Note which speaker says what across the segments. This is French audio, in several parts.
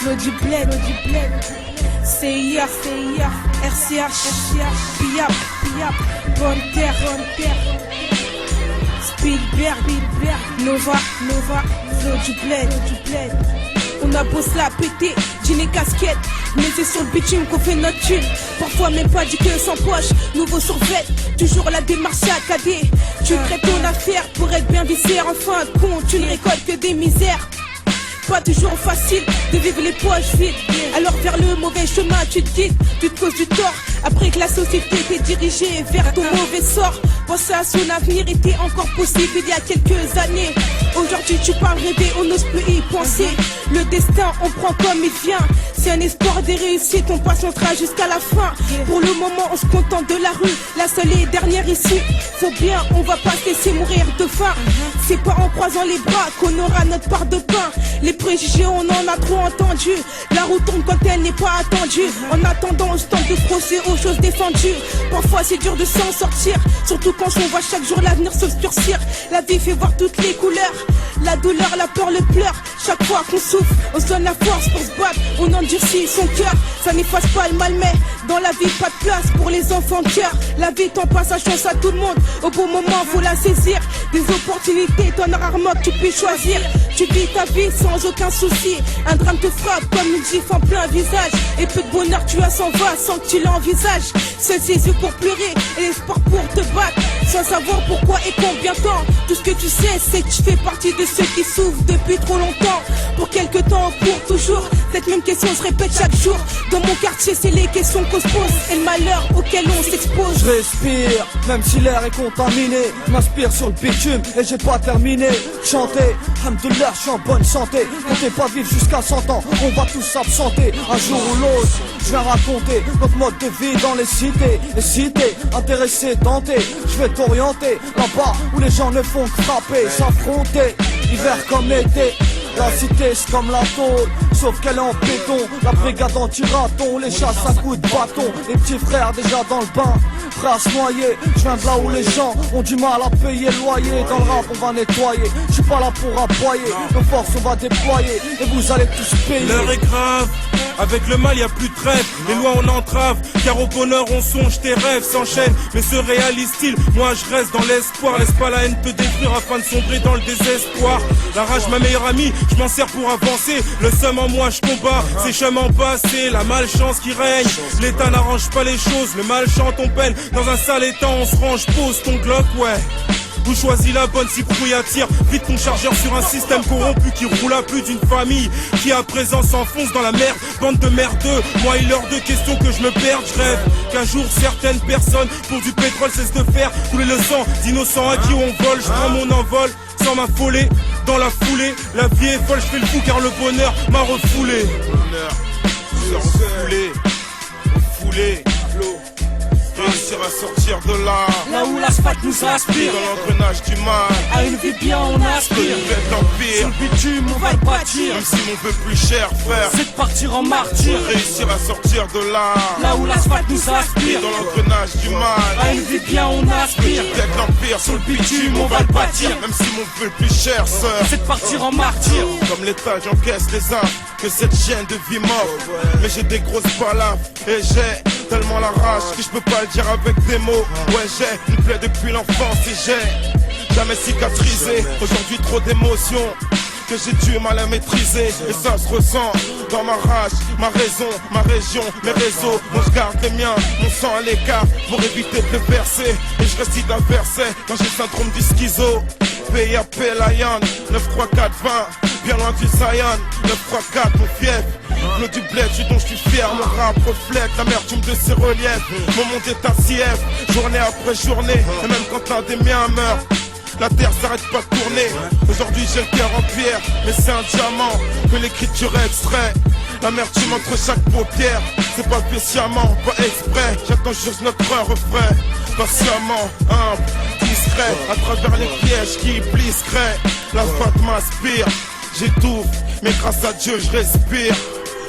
Speaker 1: Flo du bled, CIA, RCH, Piap, Bonne Terre, Spielberg, Nova, Flo du bled. On a beau se la péter, jean et casquette, mais c'est sur le bitume qu'on fait notre thune. Parfois même pas du queue sans poche, nouveau survêt, toujours la démarche à cadet. Tu crées ton affaire pour être bien vissé, en fin de compte tu ne récoltes que des misères. Pas toujours facile de vivre les poches vides. Alors vers le mauvais chemin tu te guides, tu te causes du tort. Après que la société t'est dirigée vers ton mauvais sort. Penser à son avenir était encore possible il y a quelques années. Aujourd'hui tu parles rêver, on n'ose plus y penser. Le destin on prend comme il vient. C'est un espoir des réussites, on patientera jusqu'à la fin. Pour le moment on se contente de la rue, la seule et dernière issue. Faut bien, on va pas se laisser mourir de faim. C'est pas en croisant les bras qu'on aura notre part de pain. Les préjugés on en a trop entendu. La roue tourne quand elle n'est pas attendue. En attendant on se tente de procéder aux choses défendues. Parfois c'est dur de s'en sortir, surtout quand on voit chaque jour l'avenir s'obscurcir. La vie fait voir toutes les couleurs, la douleur, la peur, le pleur. Chaque fois qu'on souffre, on se donne la force pour se battre. On endurcit son cœur, ça n'efface pas le mal, mais dans la vie pas de place pour les enfants de cœur. La vie t'en passe à chance à tout le monde, au bon moment faut la saisir. Des opportunités t'en as rarement que tu puisses choisir. Tu vis ta vie sans aucun souci. Un drame te frappe comme une gifle en plein visage. Et peu de bonheur tu as s'en va sans que tu l'envisages. Seul ses yeux pour pleurer et l'espoir pour te battre, sans savoir pourquoi et combien de temps. Tout ce que tu sais c'est que tu fais partie de ceux qui souffrent depuis trop longtemps. Pour quelque temps, pour toujours, cette même question se répète chaque jour. Dans mon quartier c'est les questions qu'on se pose et le malheur auquel on s'expose.
Speaker 2: Je respire, même si l'air est contaminé. M'inspire sur le bitume et j'ai pas terminé. Chanter, alhamdoulilah, je suis en bonne santé. Comptez pas vivre jusqu'à 100 ans, on va tous s'absenter. Un jour ou l'autre, je vais raconter notre mode de vie dans les cités. Les cités, intéressés, tentés, je vais t'orienter là-bas où les gens ne font que frapper, s'affronter, hiver comme été. La cité c'est comme la tôle, sauf qu'elle est en béton. La brigade anti-raton, les chasses à coups de bâton. Les petits frères déjà dans le bain, prêts à se noyer. Je viens de là où les gens ont du mal à payer le loyer. Dans le rap on va nettoyer, je suis pas là pour aboyer. Nos forces on va déployer et vous allez tous payer.
Speaker 3: L'heure est grave, avec le mal y a plus de trêve. Les lois on entrave, car au bonheur on songe. Tes rêves s'enchaînent, mais se réalisent-ils? Moi je reste dans l'espoir. Laisse pas la haine te détruire afin de sombrer dans le désespoir. La rage ma meilleure amie, je m'en sers pour avancer. Le seum en moi je combats, c'est chemin passé. La malchance qui règne, l'état n'arrange pas les choses. Le mal chante on peine, dans un sale état on se range. Pose ton Glock, ouais. Vous choisis la bonne si fouille attire. Vite ton chargeur sur un système corrompu qui roule à plus d'une famille qui à présent s'enfonce dans la merde. Bande de merdeux, moi il est hors de question que je me perde. Je rêve qu'un jour certaines personnes pour du pétrole cessent de faire couler le sang d'innocents à qui on vole. Je prends mon envol sans m'affoler. Dans la foulée, la vie est folle, je fais le fou car le bonheur m'a refoulé. Bonheur, refoulé. Réussir à sortir de là
Speaker 2: où l'asphalte nous inspire.
Speaker 3: Dans l'engrenage du mal,
Speaker 2: à une vie bien on aspire.
Speaker 3: L'empire,
Speaker 2: sur le bitume on va le bâtir.
Speaker 3: Même si mon peu plus cher frère,
Speaker 2: c'est de partir en martyr.
Speaker 3: Réussir à sortir de là
Speaker 2: où l'asphalte nous inspire.
Speaker 3: Dans l'engrenage du mal,
Speaker 2: à une vie bien on aspire.
Speaker 3: L'empire,
Speaker 2: sur le bitume on va le bâtir.
Speaker 3: Même si mon peu plus cher sœur,
Speaker 2: c'est de partir en martyr.
Speaker 3: Comme l'État j'encaisse les uns que cette chienne de vie morte. Mais j'ai des grosses balafres et j'ai tellement la rage que je peux pas le dire avec des mots. Ouais j'ai une plaie depuis l'enfance et j'ai jamais cicatrisé. Aujourd'hui trop d'émotions que j'ai du mal à maîtriser. Et ça se ressent dans ma rage, ma raison, ma région, mes réseaux. Moi je garde les miens, mon sang à l'écart pour éviter de le verser. Et je récite un verset quand j'ai le syndrome du schizo. PAP Lion, 9, 3, 4, 20. Bien loin du Zion, 9, 3, 4, mon fief. Le du bled, dont je suis fier, le rap reflète l'amertume de ses reliefs. Mon monde est un CF, journée après journée. Et même quand l'un des miens meurt, la terre s'arrête pas de tourner. Aujourd'hui j'ai le cœur en pierre, mais c'est un diamant que l'écriture extrait. L'amertume entre chaque paupière, c'est pas spécialement, pas exprès. J'attends juste notre refrain, patiemment, humble, discret. À travers les pièges qui blisseraient, la faute m'inspire. J'étouffe, mais grâce à Dieu je respire.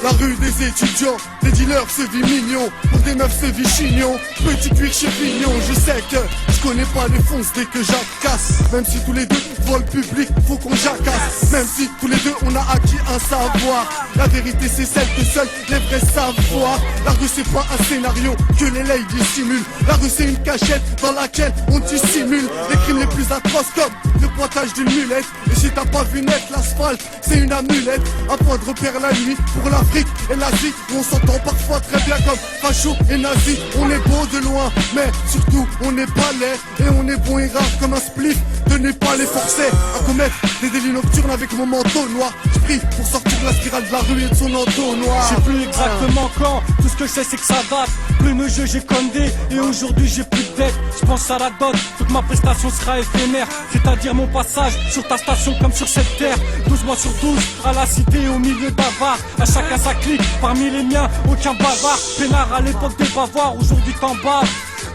Speaker 2: La rue des étudiants,
Speaker 4: Des dealers c'est vie mignon, pour des meufs c'est vie chignon. Petit cuir chez Pignon, je sais que je connais pas les fonces dès que j'acasse. Même si tous les deux volent public, faut qu'on jacasse. Même si tous les deux on a acquis un savoir. La vérité c'est celle que seuls les vrais savent voir. La rue c'est pas un scénario que les ladies dissimulent. La rue c'est une cachette dans laquelle on dissimule les crimes les plus atroces comme le pointage d'une mulette. Et si t'as pas vu net, l'asphalte c'est une amulette. Un point de repère la nuit pour l'Afrique et l'Asie, où on s'entend parfois très bien comme facho et nazi. On est beau de loin, mais surtout on n'est pas laid. Et on est bon et rare comme un spliff. De ne pas les forcer à commettre des délits nocturnes avec mon manteau noir. Je prie pour sortir de la spirale de la rue et de son entonnoir.
Speaker 2: Je sais plus exactement quand, tout ce que je sais c'est que ça date. Plus me jeu j'ai condé et aujourd'hui j'ai plus de dette. Je pense à la dot, toute ma prestation sera éphémère. C'est-à-dire mon passage sur ta station comme sur cette terre. 12 mois sur 12, à la cité au milieu d'avares. À chacun sa clique, parmi les miens aucun bavard. Pénard à l'époque des bavoirs, aujourd'hui t'en baves.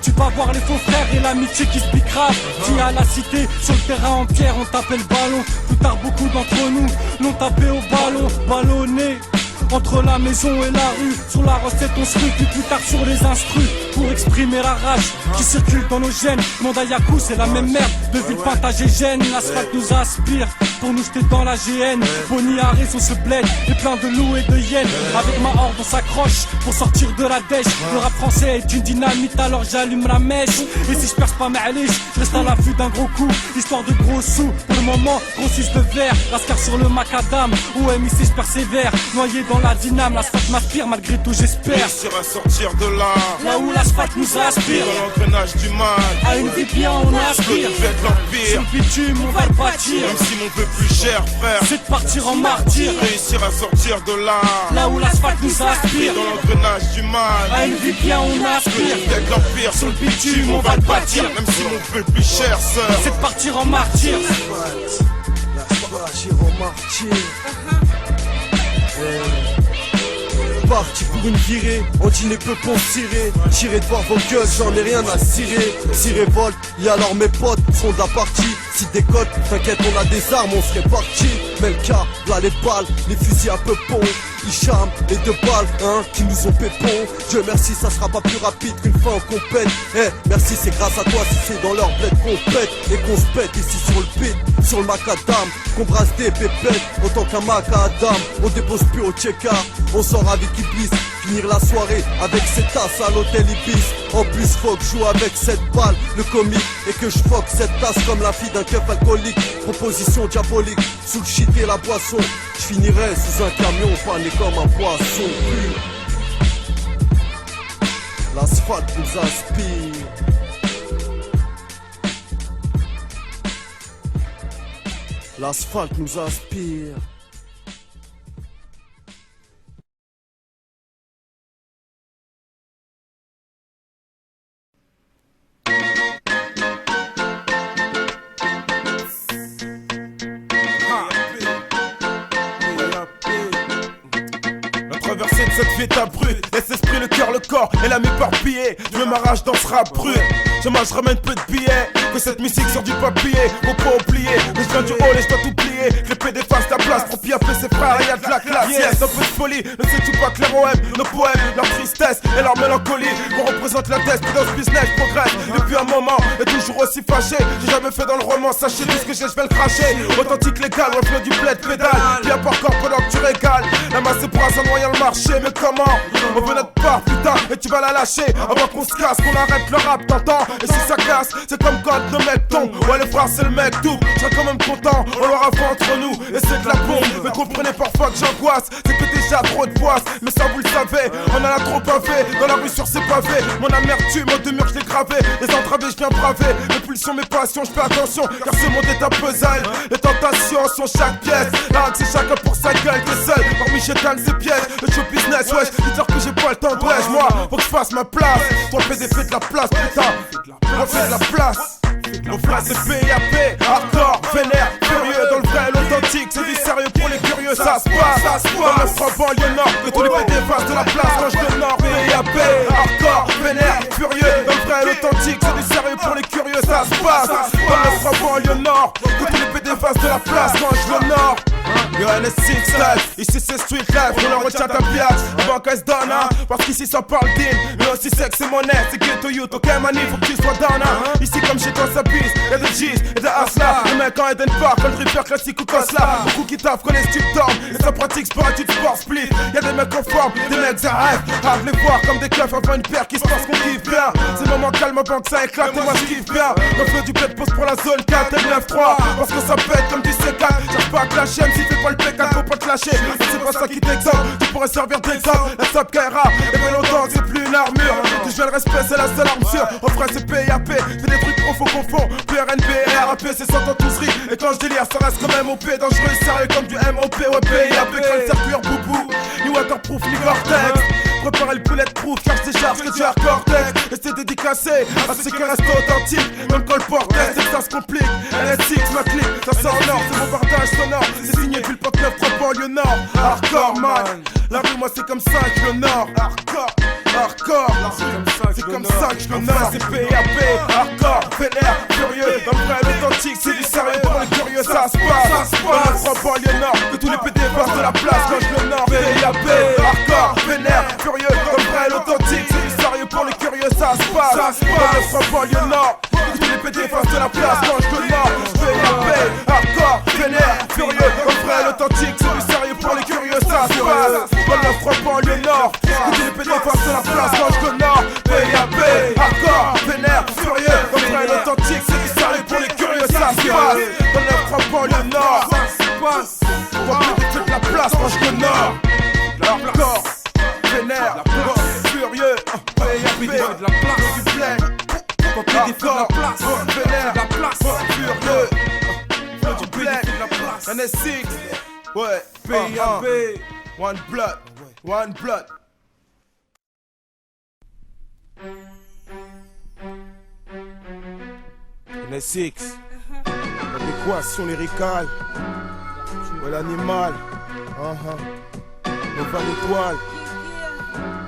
Speaker 2: Tu vas voir les faux frères et l'amitié qui se pique grave. Dis à la cité, sur le terrain en pierre on tapait le ballon. Plus tard beaucoup d'entre nous l'ont tapé au ballon. Ballonné entre la maison et la rue. Sur la recette on se rue, puis plus tard sur les instrus. Pour exprimer la rage qui circule dans nos gènes. Monde à Yakou c'est la même merde. De Villepinte à Gégène, l'asphalte nous aspire pour nous jeter dans la GN. Bonnie a raison se bled, et plein de loups et de hyènes. Avec ma horde on s'accroche pour sortir de la dèche. Le rap français est une dynamite alors j'allume la mèche. Et si je perce pas ma liche, je reste à l'affût d'un gros coup. Histoire de gros sous, pour le moment grossisse de verre. Lascar sur le macadam, ouais ici je persévère. Noyé dans la dyname, l'asphalte m'aspire malgré tout j'espère.
Speaker 3: Réussir à sortir de là
Speaker 2: où l'asphalte nous aspire.
Speaker 3: Dans l'engrenage du mal,
Speaker 2: à une vie bien on aspire.
Speaker 3: Faites l'empire,
Speaker 2: sur le bitume on va le bâtir.
Speaker 3: même si mon peu plus cher frère,
Speaker 2: c'est de partir en martyr.
Speaker 3: Réussir à sortir de là
Speaker 2: où l'asphalte nous aspire.
Speaker 3: Dans l'engrenage du mal,
Speaker 2: à une vie bien on aspire.
Speaker 3: Faites l'empire,
Speaker 2: sur le bitume on va le bâtir.
Speaker 3: même si mon peu plus cher sœur,
Speaker 2: c'est de partir en martyr.
Speaker 4: Partir en martyr. Parti pour une virée, on dîner peu pour cirer. Tirez de voir vos gueules, j'en ai rien à cirer. Si révolte, et alors mes potes sont de la partie. Si décote, t'inquiète on a des armes, on serait parti. Mais le cas, là les balles, les fusils à peu pont. Ils charment les 2 balles, hein, qui nous ont pépon. Dieu merci, ça sera pas plus rapide qu'une fin en compète. Merci c'est grâce à toi si c'est dans leur bled qu'on pète. Et qu'on se pète ici sur le beat, sur le macadam. Qu'on brasse des pépettes, autant qu'un macadam. On dépose plus au check-up, on sort avec Iblis. Finir la soirée avec ses tasses à l'hôtel Ibis. En plus faut que je joue avec cette balle, le comique. Et que je foque cette tasse comme la fille d'un keuf alcoolique. Proposition diabolique, sous le shit et la boisson. Je finirai sous un camion pané comme un poisson. L'asphalte nous inspire. L'asphalte nous inspire.
Speaker 3: traversée de cette vie ta brute. Laisse l'esprit, le cœur, le corps et l'âme éparpillée. Je me m'arrache dans ce rap brut. Je ramène peu de billets. Que cette musique sur du papier, faut pas oublier. Mais je viens du hall et je dois tout plier. Que les PD fassent la place pour piaffer ses frères. Et y'a de la classe, yes, un peu de folie. Ne sais-tu pas que les poèmes, nos poèmes, leur tristesse et leur mélancolie, qu'on représente la tête, puis dans ce business je progresse depuis un moment et toujours aussi fâché. J'ai jamais fait dans le roman, sachez tout ce que j'ai, je vais le cracher. Authentique légal, reflet du bled pédale. Viens pas encore pendant que tu régales. La masse est brasse en noyant le marché, mais comment? On veut notre part, putain, et tu vas la lâcher avant qu'on se casse, qu'on arrête le rap, t'entends? Et si ça casse, c'est comme quand le mec tombe. Ouais, les frères, c'est le mec tout. Je serais quand même content, on l'aura fait entre nous. Et c'est de la bombe, mais comprenez parfois que j'angoisse. C'est que déjà trop de poisse, mais ça vous le savez. On en a trop pavé, dans la rue sur ces pavés. Mon amertume, mon demeure, je l'ai gravé. Les entravés, je viens braver. Mes pulsions, mes passions, je fais attention, car ce monde est un puzzle. Les tentations sont chaque pièce. Là, c'est chacun pour sa gueule, t'es seul. Parmi chétane, ses pièces. Le show business, wesh. Dites-leur que j'ai pas le temps de wesh. Moi, faut que je fasse ma place. Toi, fais des faits de la place, putain. On fait de la place. Nos phrases c'est PAP, hardcore, vénère, furieux. Dans le vrai et l'authentique, c'est du sérieux pour les curieux. Ça se passe, dans le franc banlieue nord. Que tous les PD fassent de la place quand je te nord. PAP, hardcore, vénère, furieux. Dans le vrai et l'authentique, c'est du sérieux pour les curieux. Ça se passe, dans le franc banlieue nord. Que tous les PD fassent de la place quand je le nord. Yo NS6 style, ici c'est street life, on en retient ta pièce. Avant qu'elle se donne, hein, parce qu'ici ça parle deal. Mais aussi c'est que c'est monnaie, c'est ghetto youth, ok mani, faut que tu sois down, hein. Ici comme chez toi ça pisse, y'a des G's et des Asla. Les mecs en Eden Park, le dripper classique ou Cosla. Beaucoup qui taffent quand les stupes dorment, et ça pratique sport et tu te sport split. Y'a des mecs en forme, des mecs à rêve, à les voir comme des keufs avant une paire qui se passe qu'on kiffe bien. C'est le moment calme avant que ça éclate et moi je kiffe bien. Le feu du bled pose pour la zone 4 et 9-3, parce que ça pète comme du C4. Cherche pas à clasher, même si fais pas le P4, faut pas te lâcher. C'est pas ça qui t'exemple, tu pourrais servir d'exemple. La SAP KRA, et bien longtemps que c'est plus une armure. Tu joues le respect, c'est la seule arme sûre. En vrai c'est PAP, fais des trucs trop faux confond. PRNB et RAP, c'est sans tentouserie. Et quand je délire, ça reste comme MOP. Dangereux et sérieux comme du MOP, ouais PAP. Quand le circuit boubou, ni waterproof, ni Gore-Tex. Préparez le bulletproof, car je décharge que tu as cortex. Et c'est dédicacé à ceux qui restent authentiques. Même quand le portail, c'est que ça se complique. NS6, ma clique, ça sort en or, c'est mon bardage sonore. C'est signé Ville-Pote 9, 3 banlieue nord. Hardcore man, la rue moi c'est comme ça que je l'honore. Hardcore, hardcore, c'est comme ça que je l'honore. C'est PAP, hardcore, vénère, furieux. Dans le vrai l'authentique, c'est du sérieux pour les curieux, ça se passe. Dans le 3 banlieue nord, que tous les PD passent de la place quand je l'honore. PAP, hardcore, vénère, furieux. Dans le vrai l'authentique, c'est du sérieux pour les curieux, ça se passe. Dans le 3 banlieue nord, que tous les PD passent de la place quand je l'honore. PAP, hardcore, vénère, furieux. Dans le vrai l'authentique, c'est du sérieux pour les curieux, ça se passe. Dans le 3 banlieue nord, que tous les PD passent de la place quand je l'honore. PAP, hardcore, vénère, furieux. Dans le vrai l'authentique, c'est du sérieux pour les curieux, ça se passe. Dans le 3 banlieue nord, ça se passe. Pour PD fait de la place quand je l'honore. Hardcore, vénère, furieux. PAP, de la place, du bled. Quand PD fait de la place, vénère, la place, furieux. Du bled, NS6, ouais, PAP, one blood, one blood. NS6, l'équation lyricale, ouais l'animal, on va l'étoile,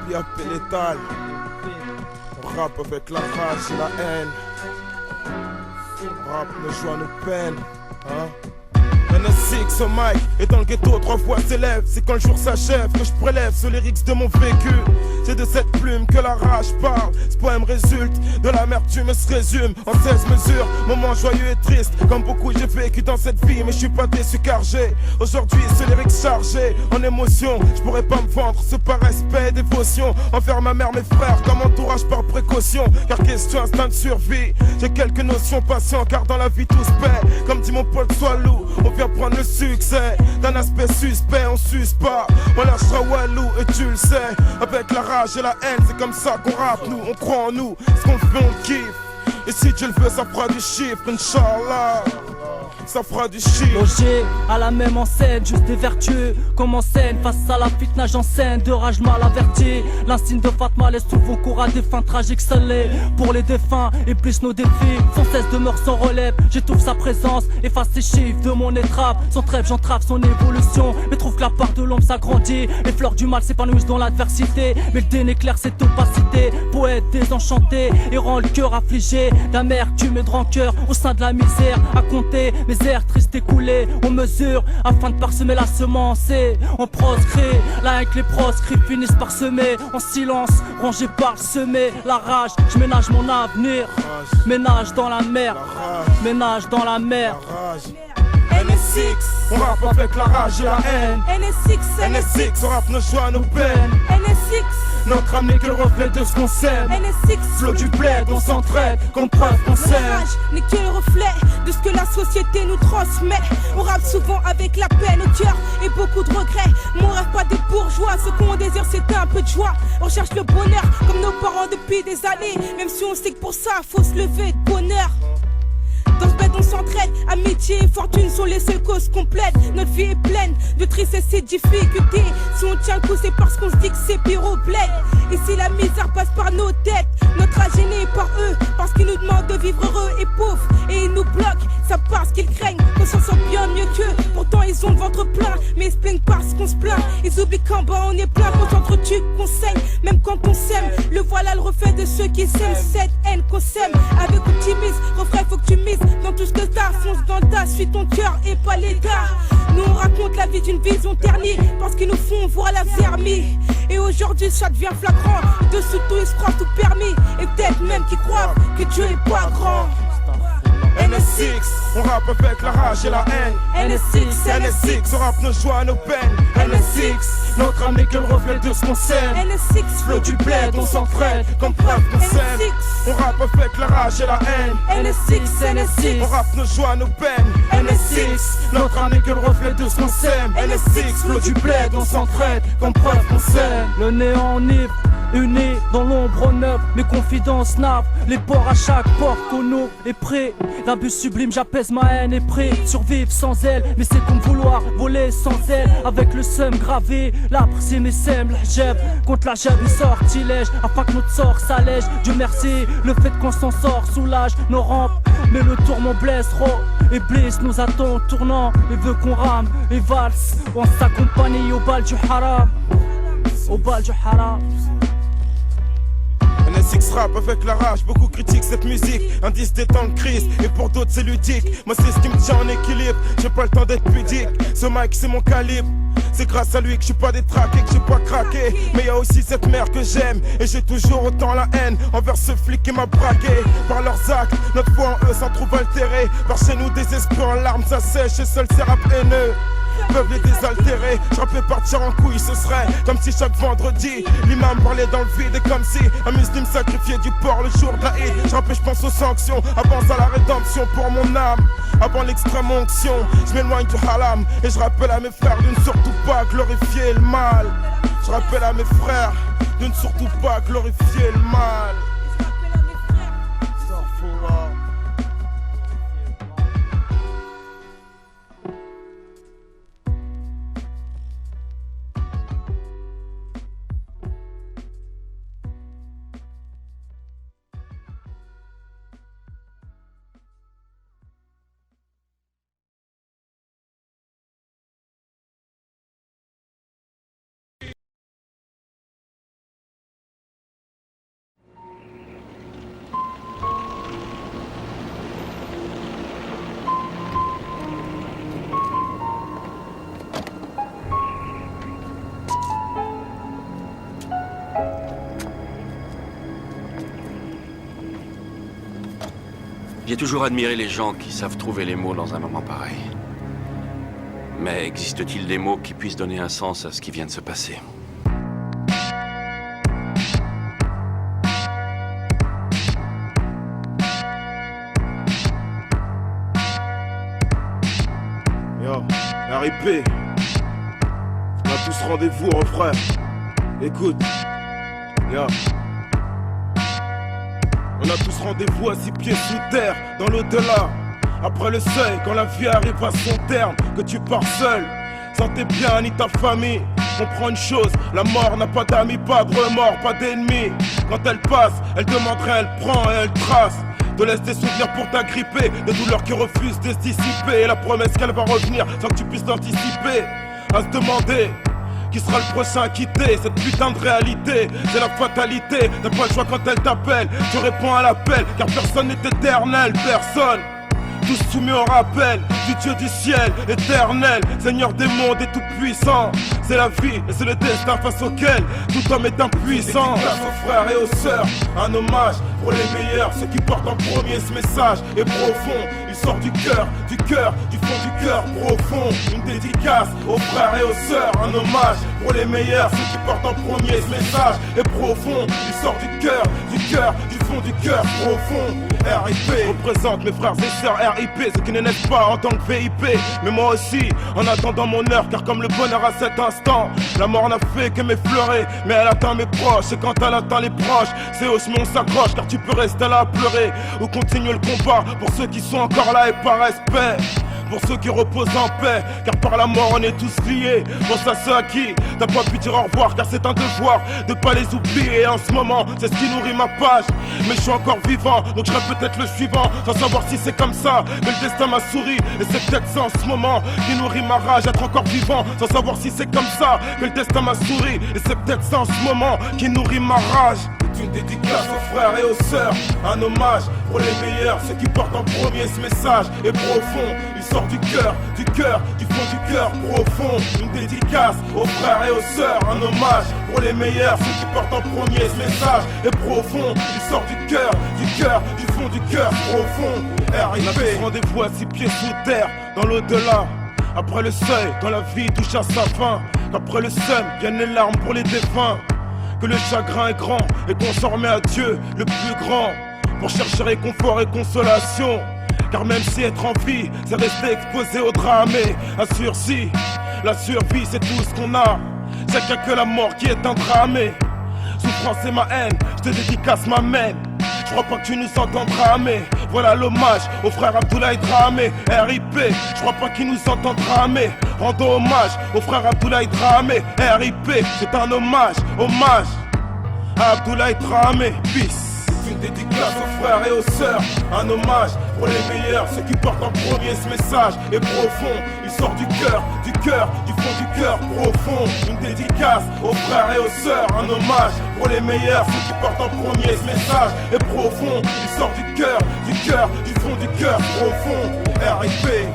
Speaker 3: PAP létal, on rappe avec la rage et la haine, on rappe nos joies, nos peines, NS6 au mic et dans le ghetto 3 fois s'élève. C'est quand le jour s'achève que je prélève sur les lyrics de mon vécu. C'est de cette plume que la rage parle. Ce poème résulte de l'amertume et se résume en 16 mesures. Moment joyeux et triste, comme beaucoup j'ai vécu dans cette vie. Mais je suis pas déçu car j'ai aujourd'hui ce lyrics chargé en émotion. Je pourrais pas me vendre ce par respect et dévotion envers ma mère, mes frères, comme entourage par précaution. Car question instinct de survie, j'ai quelques notions patients car dans la vie tout se paie. Comme dit mon pote Swallow, on vient prendre le succès d'un aspect suspect, on suce pas. On lâchera Walou et tu le sais. Avec la rage et la haine, c'est comme ça qu'on rappe. Nous, on croit en nous, ce qu'on fait, on kiffe. Et si Dieu le veut, ça fera du chiffre, Inch'Allah. Ça fera du chiffre.
Speaker 5: Logé à la même enseigne, juste des vertueux comme en scène. Face à la fitna j'enseigne, de rage mal averti. L'insigne de Fatma laisse souvent cours à des fins tragiques salées. Pour les défunts et plus nos défis, sans cesse demeure sans relève. J'étouffe sa présence, efface ses chiffres de mon étrave. Sans trêve j'entrave son évolution, mais trouve que la part de l'ombre s'agrandit. Les fleurs du mal s'épanouissent dans l'adversité, mais le déni éclaire cette opacité. Poète désenchanté et rend le cœur affligé d'amertume et de rancœur au sein de la misère. À compter mes airs tristes écoulés, on mesure afin de parsemer la semence et on proscrit. Là avec les proscrits finissent par semer en silence, rangé par le semé. La rage, je ménage mon avenir, ménage dans la mer, ménage dans la mer.
Speaker 1: NS6,
Speaker 3: on rappe avec la rage et la haine.
Speaker 1: NS6,
Speaker 3: on rappe nos joies, nos peines.
Speaker 1: NS6,
Speaker 5: notre âme n'est que le reflet de ce qu'on sème.
Speaker 1: NS6,
Speaker 5: Flot du bled, on s'entraide, comme preuve qu'on
Speaker 1: notre
Speaker 5: s'aime.
Speaker 1: rage n'est que le reflet de ce que la société nous transmet. On rappe souvent avec la peine au cœur et beaucoup de regrets. Mon rêve pas des bourgeois, ce qu'on désire c'est un peu de joie. On cherche le bonheur comme nos parents depuis des années. Même si on sait que pour ça faut se lever de bonheur. Dans ce bête on s'entraide, amitié et fortune sont les seules causes complètes. Notre vie est pleine de tristesse et de difficultés. Si on tient le coup c'est parce qu'on se dit que c'est pire au bled. Et si la misère passe par nos têtes, notre âge est gêné par eux, parce qu'ils nous demandent de vivre heureux et pauvres. Et ils nous bloquent, ça parce qu'ils craignent qu'on s'en sorte bien mieux qu'eux. Pourtant ils ont le ventre plein, mais mais ils se plaignent parce qu'on se plaint. Ils oublient qu'en bas on est plein, qu'on s'entretue, qu'on saigne, même quand on s'aime. Le voilà le reflet de ceux qui s'aiment, cette haine qu'on s'aime. Avec optimisme, refrain faut que tu mises dans tout ce que t'as, fonce dans le tas, suis ton cœur et pas l'état. Nous on raconte la vie d'une vision ternie, parce qu'ils nous font voir la vermie. Et aujourd'hui ça devient flagrant, dessous tout ils se croient tout permis. Et peut-être même qu'ils croient que Dieu est pas grand.
Speaker 3: NS6, on rappe avec la rage et la haine. NS6, on rappe nos joies, nos peines. NS6, notre âme n'est que le reflet de ce qu'on sème.
Speaker 1: NS6,
Speaker 3: Flot du bled, on s'entraide comme preuve qu'on s'aime. On rappe avec la rage et la haine.
Speaker 1: NS6,
Speaker 3: On rappe nos joies, nos peines. NS6, notre âme n'est que le reflet de ce qu'on sème. NS6, flot du bled, on s'entraide comme preuve qu'on s'aime.
Speaker 5: Le néant enivre, unis dans l'ombre neuve, mes confidences nappent, les ports à chaque porte qu'on ouvre est prêt. D'un but sublime, j'apaise ma haine et prêt. Survivre sans elle, mais c'est comme vouloir voler sans elle. Avec le seum gravé, l'arbre c'est mes sèmes, la jèbe contre la jèbe, les sortilèges, afin que notre sort s'allège. Dieu merci, le fait qu'on s'en sort soulage nos rampes. Mais le tourment blesse, et blesse nous attend au tournant. Et veut qu'on rame et valse, on s'accompagne au bal du haram. Au bal du haram.
Speaker 3: NS6 rap avec la rage, beaucoup critiquent cette musique. Indice des temps de crise, et pour d'autres c'est ludique. Moi c'est ce qui me tient en équilibre, j'ai pas le temps d'être pudique. Ce mic c'est mon calibre, c'est grâce à lui que je suis pas détraqué, que j'ai pas craqué. Mais y a aussi cette mère que j'aime, et j'ai toujours autant la haine envers ce flic qui m'a braqué. Par leurs actes, notre foi en eux s'en trouve altérée. Par chez nous des esprits en larmes, ça sèche et seul ces rap haineux peuvent les désaltérer. Je rappelais partir en couille, ce serait comme si chaque vendredi l'imam parlait dans le vide. Et comme si un musulman sacrifiait du porc le jour de la Eid. Je rappelle, je pense aux sanctions, avance à la rédemption pour mon âme. Avant l'extrême onction, je m'éloigne du haram. Et je rappelle à mes frères de ne surtout pas glorifier le mal. Je rappelle à mes frères de ne surtout pas glorifier le mal.
Speaker 6: J'ai toujours admiré les gens qui savent trouver les mots dans un moment pareil. Mais existe-t-il des mots qui puissent donner un sens à ce qui vient de se passer?
Speaker 3: Yo, RIP. On a tous rendez-vous, frère. Écoute, yo. On a tous rendez-vous à 6 pieds sous terre, dans l'au-delà. Après le seuil, quand la vie arrive à son terme, que tu pars seul, sans tes biens ni ta famille. Comprends une chose, la mort n'a pas d'amis, pas de remords, pas d'ennemis. Quand elle passe, elle demande rien, elle prend et elle trace. Te laisse des souvenirs pour t'agripper, des douleurs qui refusent de se dissiper. Et la promesse qu'elle va revenir sans que tu puisses l'anticiper. À se demander qui sera le prochain à quitter cette putain de réalité. C'est la fatalité, t'as pas le choix quand elle t'appelle. Tu réponds à l'appel, car personne n'est éternel, personne. Tous soumis au rappel du Dieu du ciel, éternel, Seigneur des mondes et tout puissant. C'est la vie et c'est le destin face auquel tout homme est impuissant. Dédicace aux frères et aux sœurs, un hommage pour les meilleurs, ceux qui portent en premier ce message est profond. Il sort du cœur, du fond du cœur profond. Une dédicace aux frères et aux sœurs, un hommage pour les meilleurs, ceux qui portent en premier ce message est profond. Il sort du cœur, du fond du cœur profond. RIP représente mes frères et sœurs, RIP, ceux qui ne naissent pas en tant que VIP. Mais moi aussi, en attendant mon heure, car comme le bonheur à cet instant, la mort n'a fait que m'effleurer, mais elle atteint mes proches. Et quand elle atteint les proches, c'est au chemin on s'accroche, car tu peux rester là à pleurer ou continuer le combat pour ceux qui sont encore là et par respect. pour ceux qui reposent en paix, car par la mort on est tous liés. Pense à ceux à qui t'as pas pu dire au revoir, car c'est un devoir de pas les oublier. Et en ce moment, c'est ce qui nourrit ma page. Mais je suis encore vivant, donc je serai peut-être le suivant, sans savoir si c'est comme ça que le destin m'a souri. Et c'est peut-être ça en ce moment qui nourrit ma rage, être encore vivant, sans savoir si c'est comme ça que le destin m'a souri. Et c'est peut-être ça en ce moment qui nourrit ma rage. C'est une dédicace aux frères et aux sœurs, un hommage pour les meilleurs, ceux qui portent en premier ce message. Et profond, il sort du cœur, du fond du cœur profond. Une dédicace aux frères et aux sœurs, un hommage pour les meilleurs, ceux qui portent en premier ce message. Et profond, il sort du cœur, du fond du cœur profond. RIP, rendez-vous à 6 pieds sous terre, dans l'au-delà. Après le seuil, quand la vie touche à sa fin, qu'après le seum viennent les larmes pour les défunts. Que le chagrin est grand et qu'on s'en remet à Dieu, le plus grand, pour chercher réconfort et consolation. Car même si être en vie, c'est rester exposé au drame et à sursis. La survie, c'est tout ce qu'on a. Chacun que la mort qui est un drame. Souffrance et ma haine, je te dédicace ma main. Je crois pas que tu nous entendras, mais voilà l'hommage au frère Abdoulaye Dramé. RIP, je crois pas qu'il nous entendra, mais rendons hommage au frère Abdoulaye Dramé. RIP, c'est un hommage à Abdoulaye Dramé. Peace. C'est une dédicace aux frères et aux sœurs, un hommage pour les meilleurs, ceux qui portent en premier ce message. Et profond, il sort du cœur, du fond du cœur profond. Une dédicace aux frères et aux sœurs, un hommage pour les meilleurs, ceux qui portent en premier ce message. Et profond, il sort du cœur, du fond du cœur profond. RIP.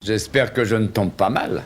Speaker 7: J'espère que je ne tombe pas mal.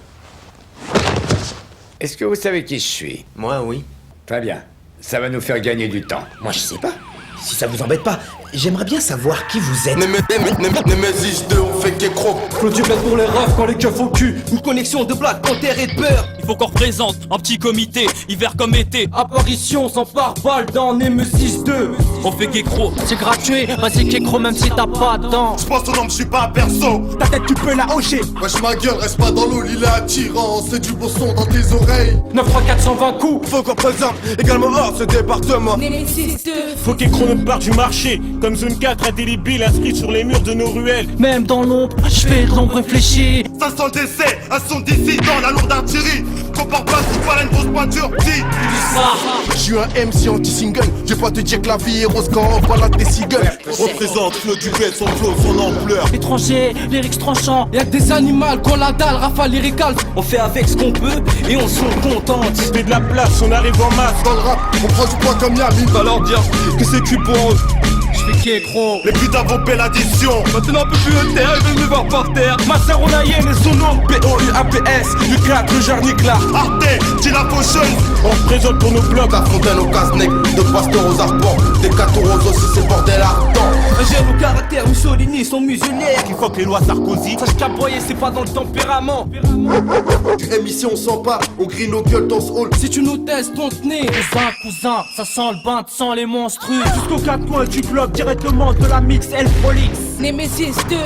Speaker 7: Est-ce que vous savez qui je suis?
Speaker 8: Moi, oui.
Speaker 7: Très bien. Ça va nous faire gagner du temps.
Speaker 8: Moi, je sais pas. Si ça vous embête pas, j'aimerais bien savoir qui vous êtes.
Speaker 4: Nemesis 2, on fait qu'écro.
Speaker 5: Claude Dublette pour les refs quand les keufs au cul.
Speaker 8: Une connexion de Black Panther et de peur.
Speaker 9: Il faut qu'on représente un petit comité, hiver comme été.
Speaker 5: Apparition sans pare-balles dans Nemesis 2.
Speaker 9: On fait qu'écro.
Speaker 5: C'est gratuit, vas-y qu'écro même si t'as pas de dents.
Speaker 4: Je pense au nom, je suis pas un perso.
Speaker 5: Ta tête tu peux la hocher.
Speaker 4: Wesh ma gueule, reste pas dans l'eau, l'île est attirant. C'est du beau son dans tes oreilles.
Speaker 5: 9-3-420 coups.
Speaker 4: Faut qu'on présente également hors ce département.
Speaker 1: Nemesis 2.
Speaker 10: Faut qu'Écro ne part du marché, comme Zone 4 indélébile inscrite sur les murs de nos ruelles.
Speaker 5: Même dans l'ombre, je fais de l'ombre réfléchie.
Speaker 4: Ça sent le décès, un son d'ici dans la lourde artillerie. Compare pas, c'est pas une grosse pointure, petit. Je suis un MC anti-single, je vais pas te dire que la vie est rose quand on voit la des cigales. Représente Claude Dubreuil, son flow, son ampleur.
Speaker 5: Étranger, lyrics tranchants. Y'a que des animaux qu'on la dalle, rafale lyrical.
Speaker 8: On fait avec ce qu'on peut et on se contente.
Speaker 10: C'était de la place, on arrive en masse.
Speaker 4: Dans le rap, on prend du poids comme Yamine. Va leur dire que c'est cul pour eux.
Speaker 5: J'fais qu'écro.
Speaker 4: Les putains vont belle addition.
Speaker 10: Maintenant on peut plus au terre, ils veulent me voir par terre. Ma sœur on a yen et son nom POUAPS, du 4 le Jarnicla.
Speaker 4: Arte, dis la potion.
Speaker 10: On représente pour nos blocs.
Speaker 4: La fontaine au casse-nec, de pasteur aux arpents. Des catoroses aussi, c'est bordel ardent.
Speaker 8: Un jeune au caractère, Mussolini, son muselnaire.
Speaker 10: Il faut que les lois Sarkozy.
Speaker 8: Sache qu'aboyer c'est pas dans le tempérament.
Speaker 4: Du MIC on sent pas, on grille nos gueules dans ce hall.
Speaker 5: Si tu nous testes, on te nez. Cousin, ça sent le bain de sang, les monstrueux.
Speaker 10: Jusqu'aux 4 coins du bloc, directement de la mix El Prolix.
Speaker 1: Nemesis 2,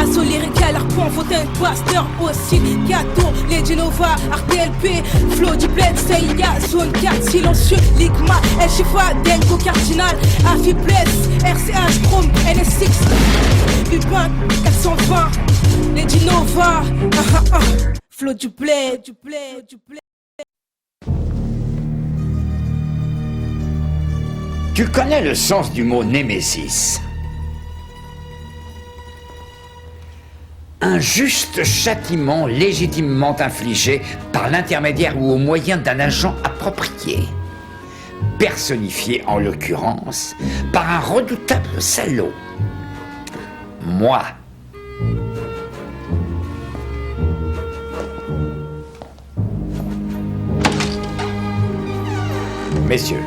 Speaker 1: assaut lyrical, harpon, fontaine, pasteur, aussi, Gato, les Genova, RTLP, Flo du bled, Seiya, Zone 4, silencieux, Ligma, El Chifa, Denko, Cardinal, Afibles, RCH, Chrome, NS6, Lupin, 420, les Genova, Flo du bled, du bled, du bled.
Speaker 7: Tu connais le sens du mot némésis? Un juste châtiment légitimement infligé par l'intermédiaire ou au moyen d'un agent approprié, personnifié en l'occurrence par un redoutable salaud. Moi. Messieurs,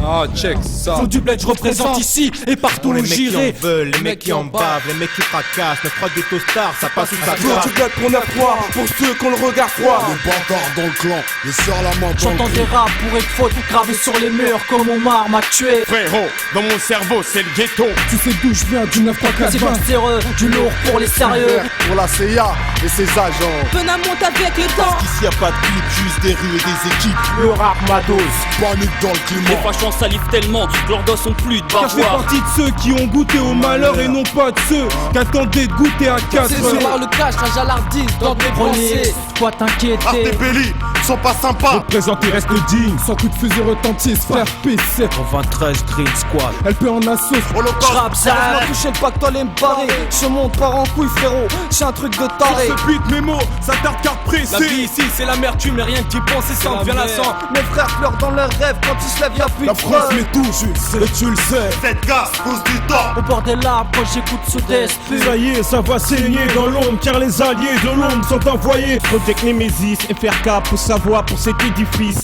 Speaker 10: Ah, check ça.
Speaker 5: Fond du bled, je représente ici et partout où
Speaker 11: Les mecs qui
Speaker 5: j'irai.
Speaker 11: en veulent, les mecs qui en bavent, les mecs qui fracassent, le froid des tostards, ça passe ou ça
Speaker 10: Flow
Speaker 11: passe.
Speaker 10: du bled pour 9-3, pour ceux qui ont le regard froid.
Speaker 12: Le bâtard dans le clan, le sort la main dans
Speaker 5: J'entends
Speaker 12: le
Speaker 5: des
Speaker 12: cul.
Speaker 5: raps pour être faute gravés sur les murs comme Omar m'a tué.
Speaker 3: Frérot, dans mon cerveau c'est le ghetto.
Speaker 2: Tu sais d'où je viens, du 9-3-4-20.
Speaker 5: C'est gangstéreux, du lourd pour les sérieux.
Speaker 12: Pour la CIA et ses agents.
Speaker 1: Pena monte avec le temps.
Speaker 11: Ici y a pas de clip, juste des rues et des équipes.
Speaker 10: Le rap Mados.
Speaker 12: Panique dans le
Speaker 9: Les
Speaker 12: climat.
Speaker 9: fachos en salivent tellement que leurs gosses ont plus de
Speaker 10: Car je fais
Speaker 9: bavoir.
Speaker 10: partie de ceux qui ont goûté au malheur et non pas de ceux qui attendaient de goûter à 4
Speaker 5: C'est sur le cash, la jalardise dans tes pensées. Quoi t'inquiéter.
Speaker 3: Artebelli sont pas sympas.
Speaker 10: Représenter reste digne.
Speaker 2: Sans coup de fusil retentisse, frère P7.
Speaker 5: En 23 Dream Squad.
Speaker 2: Elle peut en assaut.
Speaker 5: J'rappe ça.
Speaker 2: Laisse-moi toucher le pactole et me barrer. Je monte par en couille, frérot. C'est un truc de taré.
Speaker 10: Ce beat mémo, ça tarde car
Speaker 9: La vie
Speaker 10: pressé.
Speaker 9: ici c'est l'amertume, mais rien que d'y penser ça en devient la sang.
Speaker 2: Mes frères pleurent dans leurs rêves. Quand ils se lèvent, y'a plus
Speaker 10: La
Speaker 2: de
Speaker 10: France
Speaker 2: preuves.
Speaker 10: met tout, Jules, et tu le sais.
Speaker 3: Faites gaffe, cause du temps.
Speaker 5: Au bord des larmes quand j'écoute ce DSP.
Speaker 10: Ça y est, ça va saigner dans l'ombre, car les alliés de l'ombre sont envoyés. Project Nemesis, FRK pour sa voix, pour cet édifice.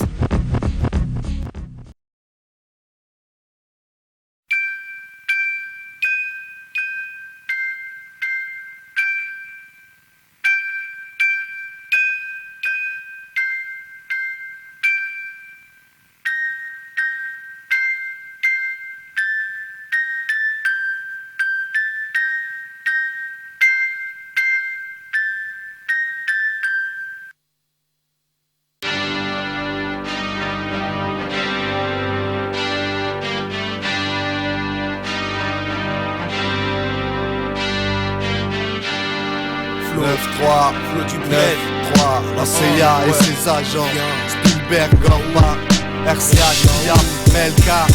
Speaker 12: Flow 9-3, Flow du 9-3, la CIA et ses agents. Spielberg, Gorma, RCA, Liam, Melka.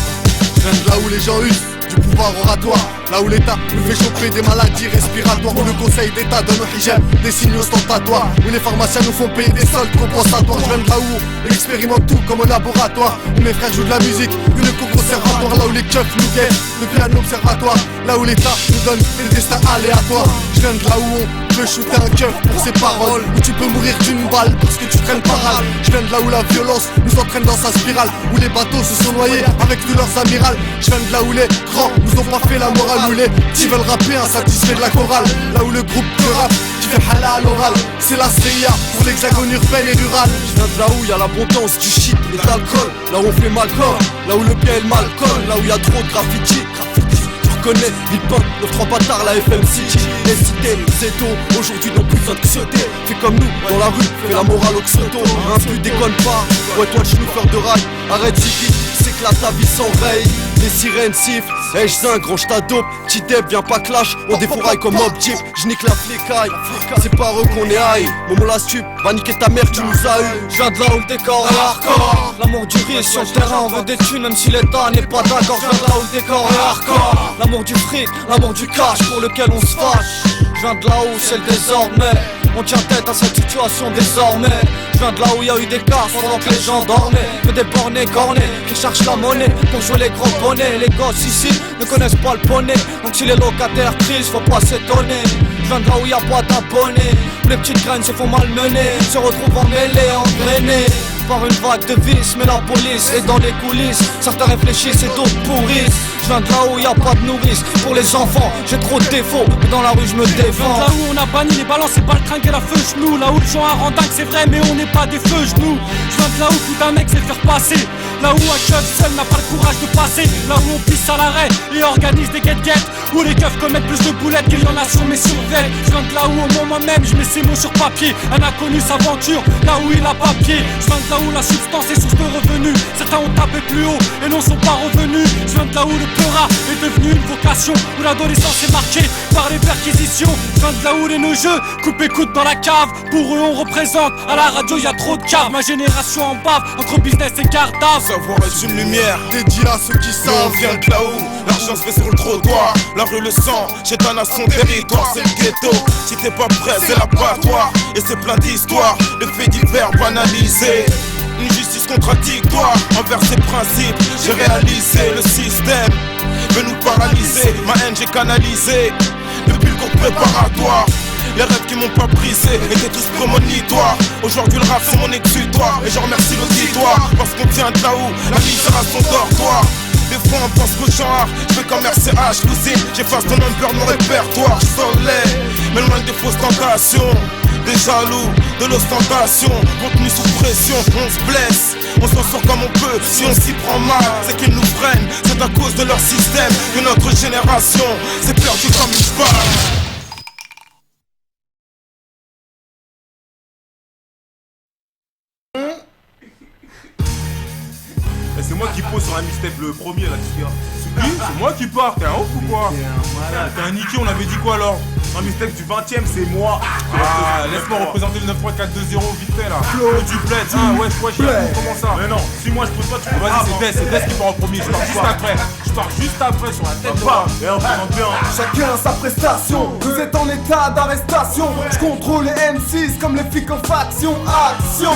Speaker 12: Je viens de là où les gens usent du pouvoir oratoire. Là où l'État nous fait choper des maladies respiratoires. Où le conseil d'État donne au hijab des signes ostentatoires. Où les pharmaciens nous font payer des soldes compensatoires. Je viens de là où on expérimente tout comme au laboratoire. Où mes frères jouent de la musique, une cour conservatoire. Là où les keufs nous guettent depuis un observatoire. Là où l'État nous donne des destins aléatoires. Je viens de là où on peut shooter un keuf pour ses paroles. Où tu peux mourir d'une balle parce que tu traînes parade. Je viens de là où la violence nous entraîne dans sa spirale. Où les bateaux se sont noyés avec tous leurs amirals. Je viens de là où les grands nous ont pas fait la morale. Où les petits veulent rapper insatisfaits de la chorale. Là où le groupe de rap qui fait halal à l'oral. C'est la CIA pour l'hexagone urbaine et rurale. Je viens de là où y a l'abondance du shit et de l'alcool. Là où on fait mal corps, là où le bien et le mal collent. Là où y a trop de graffiti. Tu reconnais, Villepin, nos trois bâtards, la FM City. Les cités, c'est tôt, aujourd'hui n'ont plus besoin de sauter. Fais comme nous, dans la rue, fais la morale au xoto. Un plus déconne pas, ouais toi le chauffeur de rail. Arrête Ziggy, c'est que là ta vie s'enraye. Les sirènes sifflent, hey j'zingue, range ta dope. Petit Deb, viens pas clash, on défouraille comme Mob Jeep. J'nique la flécaille, c'est par eux qu'on est high. Momo la stup, va niquer ta mère, tu nous as eu. J'viens de là où le décor est hardcore. L'amour du risque sur le terrain, on veut des thunes, même si l'État n'est pas d'accord. J'viens de là où le décor est hardcore. L'amour du fric, l'amour du cash pour lequel on se fâche. J'viens de là où c'est le désormais. On tient tête à cette situation désormais. Je viens de là où il y a eu des cas pendant que les gens dormaient. Que des bornés cornés qui cherchent la monnaie pour jouer les gros bonnets. Les gosses ici ne connaissent pas le poney. Donc si les locataires crient, faut pas s'étonner. Je viens de là où il y a pas d'abonnés. Où les petites graines se font malmener, se retrouvent emmêlées, engraînées par une vague de vices, mais la police est dans les coulisses. Certains réfléchissent et d'autres pourrissent. Je viens de là où y a pas de nourrice pour les enfants. J'ai trop de défauts, mais dans la rue je me défends.
Speaker 5: Là où on a banni les balances et baltringues et la feu genou. Là où le genre a rend dingue, c'est vrai, mais on n'est pas des feux genoux. Je viens de là où tout un mec sait faire passer. Là où un keuf seul n'a pas le courage de passer. Là où on pisse à l'arrêt et organise des guettes-guettes. Où les keufs commettent plus de boulettes qu'il y en a sur mes survêtements. Je viens de là où au moment même je mets ces mots sur papier. Un inconnu s'aventure, là où il a papier. Je viens de là où la substance est source de revenus. Certains ont tapé plus haut et n'en sont pas revenus. Je viens de là où le peura est devenu une vocation. Où l'adolescence est marquée par les perquisitions. Je viens de là où les no-jeux coupent écoute dans la cave. Pour eux on représente, à la radio y a trop de caves. Ma génération en bave, entre business et cartable.
Speaker 3: Savoir est une lumière dédiée à ceux qui savent. On vient de là où l'argent se fait sur le trottoir. La rue le sang, chez ta nation territoire, c'est le ghetto. Si t'es pas prêt, c'est l'abattoir. Et c'est plein d'histoires, de faits divers banalisés. Une justice contradictoire envers ses principes. J'ai réalisé le système veut nous paralyser. Ma haine j'ai canalisé depuis le cours préparatoire. Les rêves qui m'ont pas brisé étaient tous prémonitoires. Aujourd'hui le rap c'est mon exutoire. Et je remercie l'auditoire parce qu'on tient de là où la misère a son dortoir. Des fois on pense qu'au genre, je fais comme RCH, cousine. J'efface ton number de mon répertoire, je soleil, mais loin des fausses tentations. Des jaloux, de l'ostentation, contenu sous pression, on se blesse, on s'en sort comme on peut. Si on s'y prend mal, c'est qu'ils nous freinent. C'est à cause de leur système que notre génération s'est perdue comme une balle.
Speaker 11: C'est moi qui pose sur la mixtape le premier là, tu vois. C'est moi qui pars, t'es un ouf ou quoi? T'es un niqué, on avait dit quoi alors? Un mixtape du 20ème, c'est moi. Ah, laisse-moi représenter le 93420 vite fait là. Le duplex, hein, wesh, comment ça? Mais non, si moi je peux pas, tu peux. Vas-y, c'est Des qui part en premier, je pars juste après sur la tête de moi. Et on présente bien.
Speaker 4: Chacun sa prestation, vous êtes en état d'arrestation. Je contrôle les M6 comme les flics en faction. Action,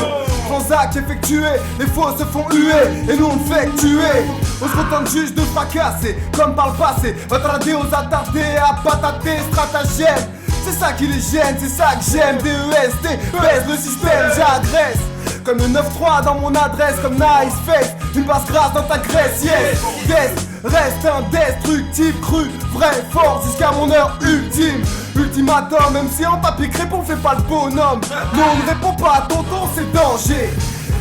Speaker 4: transact effectué, les faux se font huer et nous on fait que tuer. On se contente juste de fracasser, comme par le passé. Va trader aux attardés, à patater, stratagème. C'est ça qui les gêne, c'est ça que j'aime. DEST, baisse le système, j'agresse. Comme le 9-3 dans mon adresse, comme Nice Face. Une passe grasse dans ta graisse, yes. Death reste indestructible, cru, vrai, fort jusqu'à mon heure ultime. Ultimatum, même si en papier crépon fait pas le bonhomme. Non, on ne répond pas à tonton, c'est danger.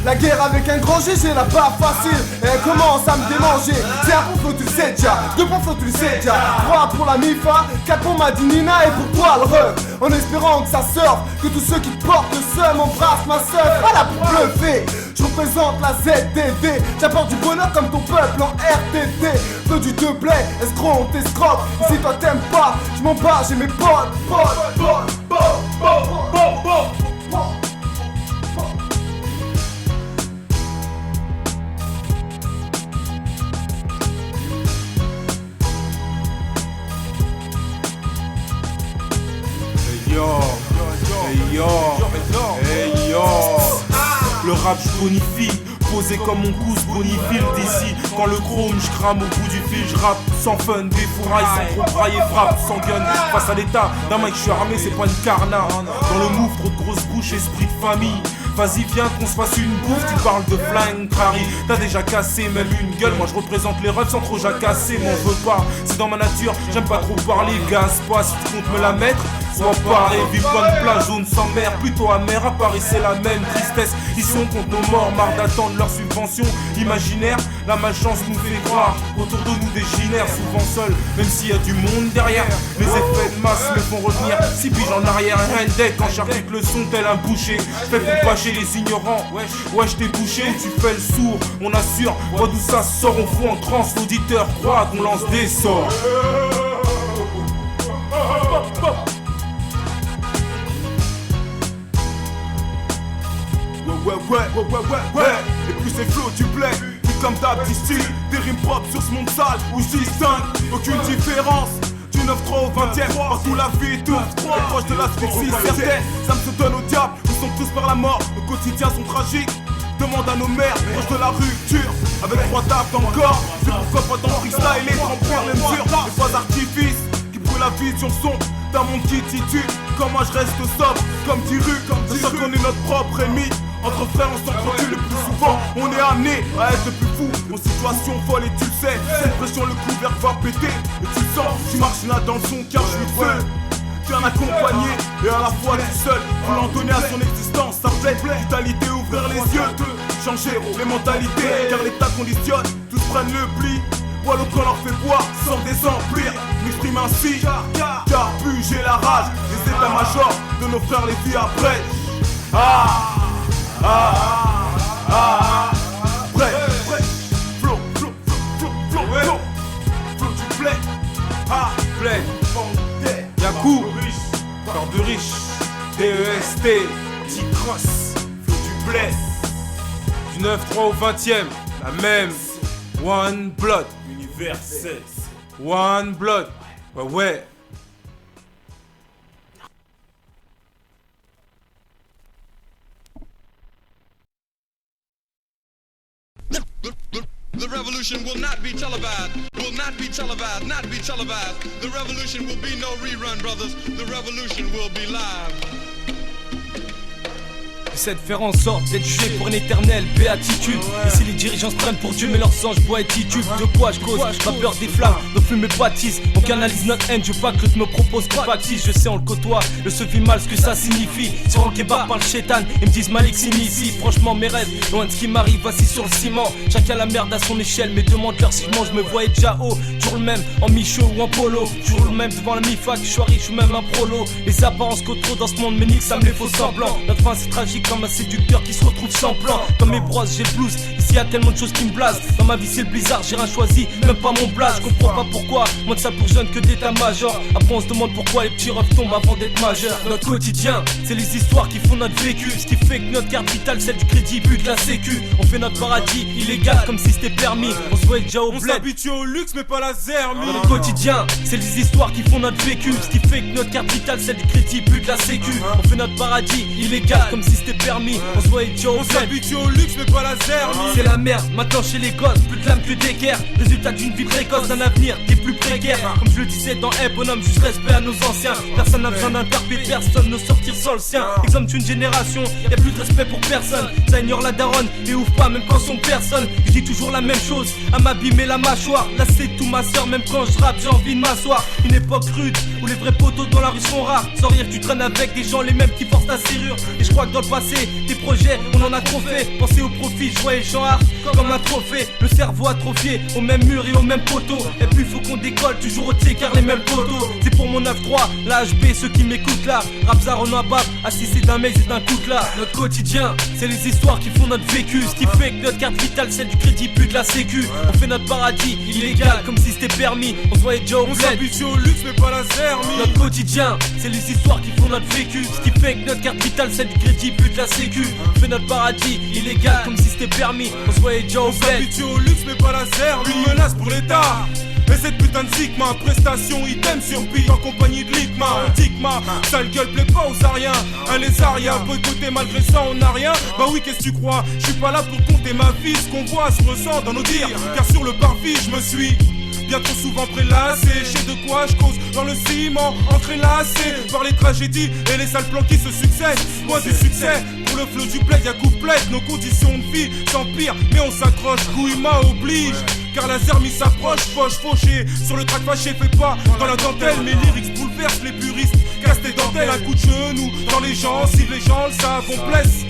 Speaker 4: La guerre avec un grand G, j'ai la pas facile. Et elle commence à me démanger. C'est un bon flow, tu le sais déjà. 2 bons flow, tu le sais déjà. 3 pour la MIFA, 4 pour Madinina et pour toi le ref. En espérant que ça surfe, que tous ceux qui te portent le seum embrassent ma seuf. Voilà pour bluffer. Je représente la ZDD. J'apporte du bonheur comme ton peuple en RTT. Feu du te plaît, escroc, t'escroque. Et si toi t'aimes pas, je m'en bats, j'ai mes potes.
Speaker 11: Hey yo, le rap je bonifie, posé comme mon pouce bonifile d'ici. Quand le chrome je crame au bout du fil, je rappe sans fun, des fourrailles sans trop brailler, frappe sans gun. Face à l'état d'un mec je suis armé, c'est pas une carna. Dans le move, trop de grosses bouches, esprit de famille. Vas-y viens qu'on se fasse une bouffe, tu parles de flingue, crari. T'as déjà cassé même une gueule, moi je représente les refs sans trop jacasser. M'en veux pas, c'est dans ma nature, j'aime pas trop parler. Gaz pas, si tu comptes me la mettre, sois paré. Vive pas de plage jaune sans mer, plutôt amer. À Paris c'est la même tristesse, ils sont contre nos morts. Marre d'attendre leur subvention imaginaire. La malchance nous fait croire autour de nous des ginaires. Souvent seuls, même s'il y a du monde derrière. Les effets de masse me font revenir 6 piges en arrière. Hendek quand j'arrive le son tel un boucher. Fait pour bâcher les ignorants, wesh t'es bouché, tu fais le sourd, on assure, vois d'où ça sort, on fout en transe, l'auditeur croit qu'on lance des sorts. Ouais, et plus c'est flow, tu plais, plus comme ta petite style, des rimes propres sur ce monde sale, où je distingue, aucune différence. Du 9-3 au 20ème, partout la vie est tourne, proche de l'asphyxie certaine, ça me se donne au diable, nous sommes tous par la mort, nos quotidiens sont tragiques. Demande à nos mères, proche de la rupture, avec 3 tables encore, c'est pourquoi pas dans freestyle et remplir les mesures, les pas d'artifice, qui brûlent la vision sombre d'un monde qui titube. Comment je reste sobre, comme Tiru, c'est sûr qu'on est notre propre ennemi. Entre frères on s'entretue le plus souvent, on est amené à être le plus fou. En situation folle et tu le sais, cette pression le couvercle va péter. Et tu le sens, tu marches là dans le son car je suis seul. Bien accompagné et à la fois tout seul. Voulant donner à son existence sa pleine vitalité, ouvrir les yeux, changer les mentalités. Car l'état conditionne, tous prennent le pli. Bois l'eau qu'on leur fait boire sans désemplir. M'exprime ainsi, car plus j'ai la rage. Les états-majors de nos frères les filles après. Prêt, flow, tu plais, plais, Yakou, corps de riche, DEST, T-Cross, flow du bless, du 9-3 au 20ème, la même, One Blood, universel, One Blood, ouais.
Speaker 13: The revolution revolution will not be televised. Will not be televised, not be televised. The revolution will be no rerun, brothers. The revolution will be live.
Speaker 9: C'est de faire en sorte d'être jugé pour une éternelle béatitude. Et si les dirigeants se prennent pour Dieu mais leur sang je bois et titube. De quoi je cause, ma peur des flammes, nos fumées baptisent. On canalise notre haine, je veux pas que l'autre me propose qu'on baptise. Je sais on le côtoie, le se vit mal ce que ça signifie. Sur un kebab par le chétan, ils me disent Malik s'initie. Franchement mes rêves, loin de ce qui m'arrive assis sur le ciment. Chacun la merde à son échelle, mais demande-leur si je me voyais déjà haut. Toujours le même, en mi-chaud ou en polo. Toujours le même devant la mi-fac, je suis riche ou même un prolo. Les apparences qu'au trop dans ce monde, mais nique ça me les faux semblants. Notre fin c'est tragique comme un séducteur qui se retrouve sans plan. Dans mes brosses j'ai le blues, ici y'a tellement de choses qui me blasent. Dans ma vie c'est le blizzard, j'ai rien choisi, même pas mon blaze. Je comprends pas pourquoi, moins de ça pour jeune que d'état-major. Après on se demande pourquoi les petits refs tombent avant d'être majeurs. Notre quotidien, c'est les histoires qui font notre vécu. Ce qui fait que notre carte vitale, celle du crédit, but de la sécu. On fait notre paradis illégal comme si c'était permis. On se voit déjà au bled.
Speaker 11: On s'habitue au luxe mais pas la zermie.
Speaker 9: Notre quotidien, c'est les histoires qui font notre vécu. Ce qui fait que notre carte vitale, celle du crédit, but de la sécu. On fait notre paradis illégal comme si c'était permis. On se voit déjà au bled.
Speaker 11: On s'habitue au luxe mais pas la zermie.
Speaker 9: C'est la merde, maintenant chez les gosses, plus de l'âme que d'équerre. Résultat d'une vie précoce, d'un avenir qui est plus précaire. Comme je le disais dans Hey bonhomme, juste respect à nos anciens. Personne n'a besoin d'un tarpé, personne ne sortir sans le sien. Exemple d'une génération, y'a plus de respect pour personne. Ça ignore la daronne et ouvre pas même quand son personne. Je dis toujours la même chose, à m'abîmer la mâchoire. Là c'est tout ma soeur, même quand je rappe j'ai envie de m'asseoir. Une époque rude, où les vrais poteaux dans la rue sont rares. Sans rire tu traînes avec des gens les mêmes qui forcent ta serrure. Et je crois que dans le passé, des projets on en a trop fait. Penser au profit, je voyais Jean Hart comme un trophée. Le cerveau atrophié, au même mur et au même poteau. Et puis faut qu'on décolle, toujours au car les mêmes poteaux. C'est pour mon 9-3, la HB, ceux qui m'écoutent là. Rapza, Renaud Abab, assisté d'un mec et d'un coup là. Notre quotidien, c'est les histoires qui font notre vécu. Ce qui fait que notre carte vitale, celle du crédit, but de la sécu. On fait notre paradis illégal comme si c'était permis. On se voyait déjà au bled.
Speaker 11: On s'habitue au luxe mais pas la zermie.
Speaker 9: Notre quotidien, c'est les histoires qui font notre vécu. Ce qui fait que notre carte vitale, celle du crédit, but de la sécu. On fait notre paradis illégal comme si c'était permis. On se voyait déjà au bled.
Speaker 11: On s'habitue au luxe mais pas la zermie. Une menace pour l'État. Et cette putain de Sigma, prestation item sur beat en compagnie de Ligma. Digma, sale gueule plaît pas aux ariens. Un lézard, boycotté malgré ça on n'a rien. Bah oui qu'est-ce que tu crois, je suis pas là pour compter ma vie. Ce qu'on voit se ressent dans nos dires. Car sur le parvis je me suis bien trop souvent prélassé. Je sais de quoi je cause dans le ciment, entrelacé par les tragédies et les sales plans qui se succèdent. Moi du succès, pour le flow du bled y'a couplet. Nos conditions de vie s'empirent mais on s'accroche, Gouima oblige. Car la zermie s'approche, poche fauchée. Sur le track fâché, fais pas dans la dentelle. Mes lyrics bouleversent les puristes. Casse tes dentelles, un coup de genou dans les gens. Si les gens le savent, on blesse.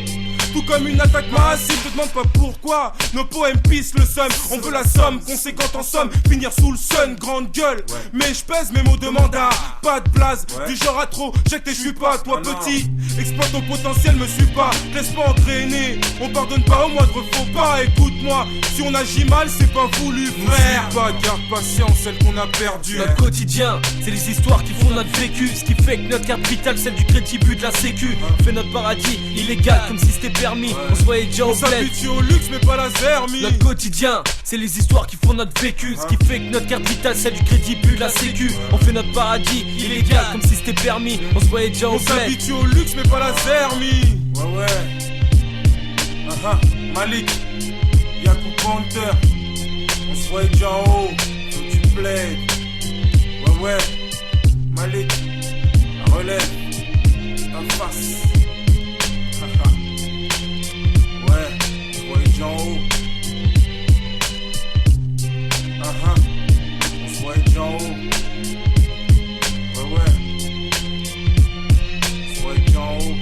Speaker 11: Tout comme une attaque massive, te demande pas pourquoi. Nos poèmes pissent le seum, on veut la somme. Conséquente en somme, finir sous le sun, grande gueule. Mais je pèse mes mots de mandat, pas de blase. Du genre à trop, jette et je suis pas toi petit. Exploite ton potentiel, me suis pas, laisse pas entraîner. On pardonne pas au moindre faux pas, écoute-moi. Si on agit mal, c'est pas voulu, frère. Pas, garde patience, celle qu'on a perdue.
Speaker 9: Notre quotidien, c'est les histoires qui font notre vécu. Ce qui fait que notre carte vitale, celle du crédit, but de la sécu. On fait notre paradis illégal comme si c'était permis. On se voyait déjà au bled.
Speaker 11: On s'habitue au luxe mais pas la zermie.
Speaker 9: Notre quotidien, c'est les histoires qui font notre vécu. Ce qui fait que notre carte vitale, celle du crédit, but de la sécu. On fait notre paradis illégal comme si c'était permis. On se voyait déjà au bled.
Speaker 11: On s'habitue au luxe mais pas la zermie. Ouais Malik, Yacoub Panther. On se voyait déjà en haut, faut que tu plaides. Ouais Malik, la relève, ta face. Ouais, en haut. On se voit déjà en haut. Ouais. On se voit déjà en haut.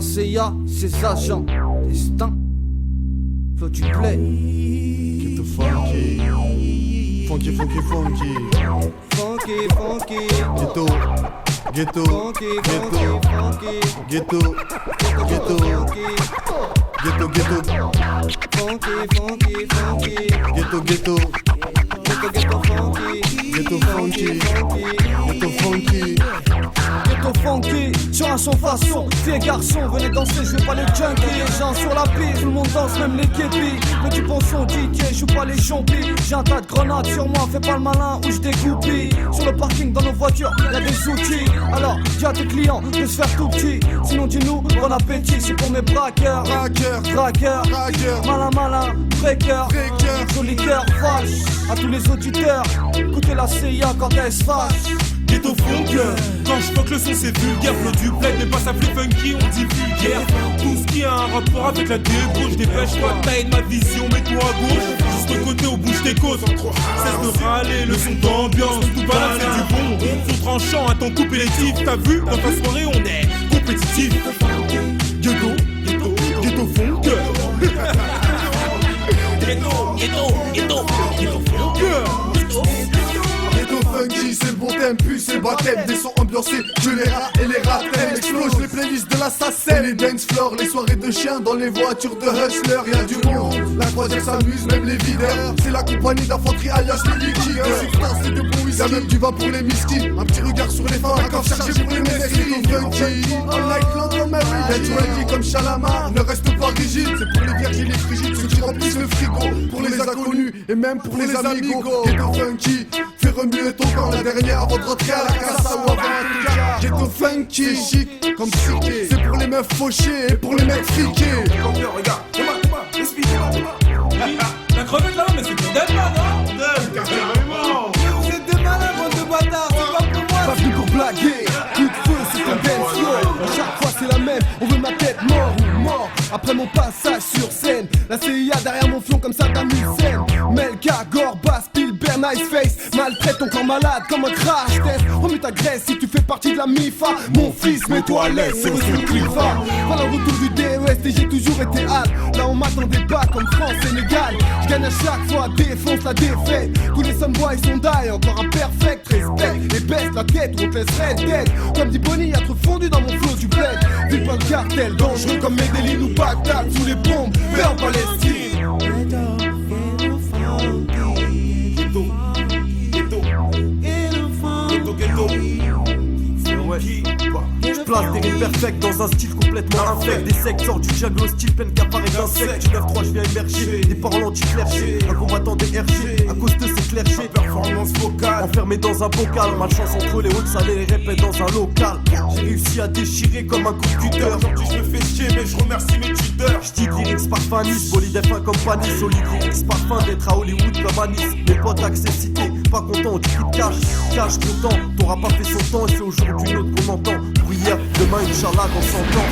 Speaker 2: la CIA, ses agents. Destin, faut du play.
Speaker 12: Ghetto funky. Funky, funky, funky.
Speaker 2: Funky, funky.
Speaker 12: Ghetto. Ghetto.
Speaker 2: Funky,
Speaker 12: Ghetto.
Speaker 2: funky.
Speaker 12: Ghetto. Ghetto. Ghetto, ghetto.
Speaker 2: Funky, funky, funky.
Speaker 12: Ghetto, ghetto.
Speaker 2: Ghetto funky.
Speaker 12: Ghetto funky. Ghetto funky.
Speaker 2: Ghetto funky, sur un son façon. Filles et garçons, venez danser, je veux pas les junkies. Les gens sur la piste, tout le monde danse, même les képis. Mais du bon son, DJ, joue pas les chompis. J'ai un tas de grenades sur moi, fais pas le malin ou je dégoupille. Sur le parking, dans nos voitures, y'a des outils. Alors, dis à tes clients de se faire tout petit. Sinon, dis-nous, bon appétit, c'est pour mes braqueurs. Braqueurs, malin, malin, breaker. Joli cœur, fâche. À tous les auditeurs, écoutez la CIA quand elle se fâche.
Speaker 11: Ghetto funk, quand je fuck le son c'est vulgaire. Flow du bled mais pas ça plus funky, on dit vulgaire. Tout ce qui a un rapport avec la débauche. Dépêche-toi, taille ma vision, mets-toi à gauche. Juste de côté, on bouge tes côtes. Cesse de râler, le son d'ambiance. Tout balade c'est du bon, son tranchant à ton couper les tifs. T'as vu, dans ta soirée on est compétitif. Ghetto, ghetto, ghetto funk. Ghetto, ghetto, ghetto, ghetto funk.
Speaker 12: Ghetto funky, c'est le bon thème, puis c'est le baptême. Des sons ambiancés, je les rats et les ratels. Explose les playlists de l'assassin. Les dance floors, les soirées de chiens dans les voitures de hustlers. Y'a du monde, la croisière s'amuse, même les videurs. C'est la compagnie d'infanterie alias les liquides. C'est de bon whisky, y'a même du vin pour les miskis. Un petit regard sur les femmes, un corps chargé pour les mesquines. Funky, all night long comme Mary. D'être ready comme Shalamar, ne reste pas rigide. C'est pour les vierges et les frigides, ceux qui remplissent le frigo. Pour les inconnus et même pour les amigos. Ghetto funky, fais remuer ton corps la dernière avant de rentrer à la casa ou avant un car. Ghetto funky, chic comme psyché. C'est pour les meufs fauchées et pour les mecs friqués.
Speaker 11: Regarde, Thomas, explique-moi. La crevette là, mais c'est pour Delman, non? Carrément.
Speaker 2: Vous êtes des malins, bande de bâtards, c'est pas pour moi. Pas venu pour blaguer, coup de feu, c'est un dance floor. Chaque fois c'est la même, on veut ma tête mort ou mort. Après mon passage sur scène, la CIA derrière mon fion comme Saddam Hussein. Melka, Gore, Bass, Spielberg, Nice Face. Maltraite ton corps malade comme un crash test. Remue ta graisse si tu fais partie de la MIFA. Mon fils, mets-toi à l'aise, c'est aussi le clifa. Voilà le retour du DES et j'ai toujours été hâte. Là on m'attendait pas comme France, Sénégal. Je gagne à chaque fois, défonce la défaite. Tous les sunboys sont die, encore un perfect respect. Et baisse la tête ou on te laisserait dead. Comme dit Bonnie, y'a trop fondu dans mon flow du bled. Vive pas le cartel, dangereux comme Medellin ou Bagdad. Sous les bombes, vers Palestine.
Speaker 4: Je place des rimes perfects dans un style complètement infect. Des sectes sortent du jungle hostile, pleine qu'apparaît d'insectes. Du 9-3 je viens émerger, des paroles anti-clergés. Un combattant des RG, à cause de ces clergés.
Speaker 11: Performance vocale,
Speaker 4: enfermé dans un bocal. Malchance entre les hauts salés, les répètes dans un local. J'ai réussi à déchirer comme un coup de cutter.
Speaker 11: Aujourd'hui je me fais chier mais je remercie mes tuteurs.
Speaker 4: J'dis lyrics parfum Nice, bolide F1 comme Panis. Solide lyrics parfum d'être à Hollywood comme à Nice. Mes potes accessité, pas content, du coup de cash. Cash content, t'auras pas fait son temps. Et c'est aujourd'hui l'autre qu'on entend. Pour hier, demain, Inch'Allah, dans 100 ans.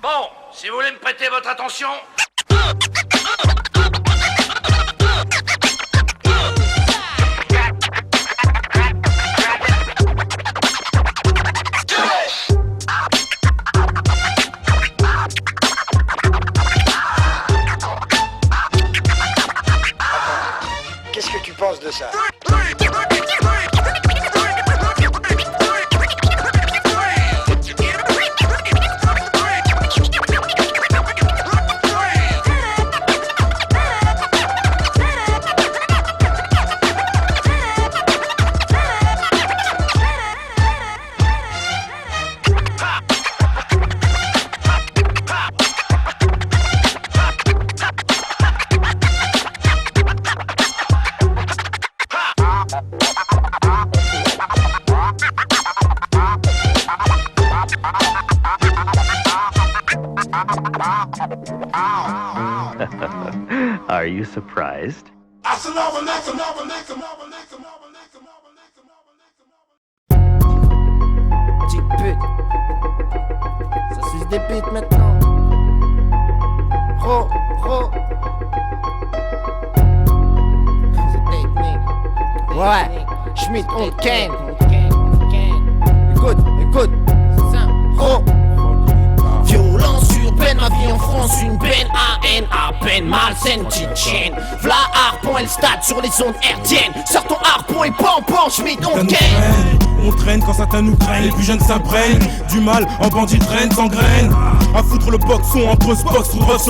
Speaker 14: Bon, si vous voulez me prêter votre attention.
Speaker 15: Qu'est-ce que tu penses de ça?
Speaker 16: Are you surprised?
Speaker 2: Petite pute. Ça suce des putes maintenant.
Speaker 17: Ouais, Schmitt, on ken. Écoute. Violence urbaine, ma vie en France, une peine à peine malsaine, Tchétchène. V'là harpon, elle stade sur les zones hertziennes. Sors ton harpon et pan, Schmitt, on ken.
Speaker 9: On traîne quand certains nous craignent, les plus jeunes s'imprègnent. Du mal en bandit traîne, s'engraine. À foutre le boxon entre Spox ou Ross.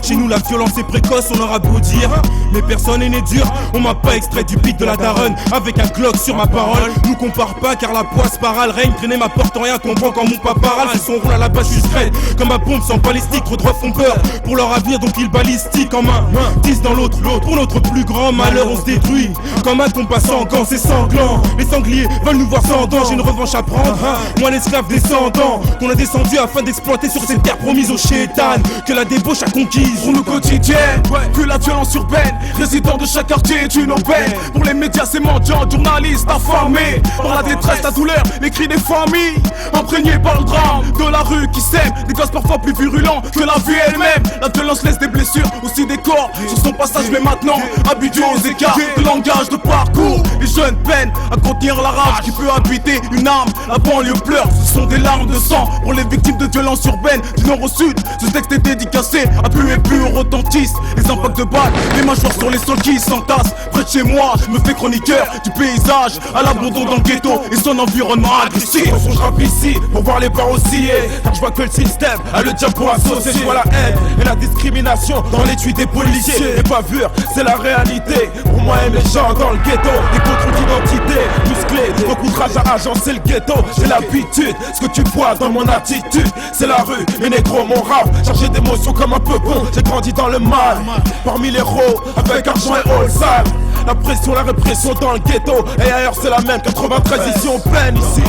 Speaker 9: Chez nous la violence est précoce, on aura beau dire. Mais personne est né dur, on m'a pas extrait du beat de la daronne. Avec un Glock sur ma parole, nous compare pas car la poisse parale règne. Traîner m'apporte rien, comprends quand mon papa râle. C'est son rôle à la base, je suis straight. Comme ma pompe sans balistique, trop droits font peur. Pour leur avenir donc ils balistiques en main, 10 dans l'autre. Pour notre plus grand malheur on se détruit. Comme un compas sans gants, c'est sanglant. Les sangliers veulent nous voir sans dents, j'ai une revanche à prendre. Moi l'esclave descendant, qu'on a descendu afin d'exploiter sur cette terre promise au chétan. Que la débauche a conquise
Speaker 11: pour nos quotidiennes, que la violence urbaine. Résident de chaque quartier est une aubaine. Pour les médias c'est mendiant, journalistes affamés par la détresse, la douleur, les cris des familles. Imprégnés par le drame de la rue qui sème. Des gosses parfois plus virulents que la vie elle-même. La violence laisse des blessures, aussi des corps sur son passage, mais maintenant habitués aux écarts de langage, de parcours. Les jeunes peinent à contenir la rage qui peut habiter une âme. La banlieue pleure, ce sont des larmes de sang pour les victimes de violences urbaines du nord au sud. Ce texte est dédicacé à plus et plus retentissent les impacts de balles, les mâchoires sur les sols qui s'entassent. Près de chez moi, je me fais chroniqueur du paysage à l'abandon dans le ghetto et son environnement agressif.
Speaker 3: Je rappe ici pour voir les barres osciller, car je vois que le système a le diable pour associer. Je vois la haine et la discrimination dans les tuiles des policiers. Les bavures, c'est la réalité. Pour moi et mes gens dans le ghetto, des contrôles d'identité musclés, beaucoup de rage à agencer le ghetto. J'ai l'habitude, ce que tu vois dans mon attitude, c'est la rue, mes négros, mon rap, chargé d'émotions comme un peu bon. J'ai grandi dans le mal, parmi les héros, avec argent et all sale. La pression, la répression dans le ghetto, et ailleurs c'est la même. 93 ici on peine ici.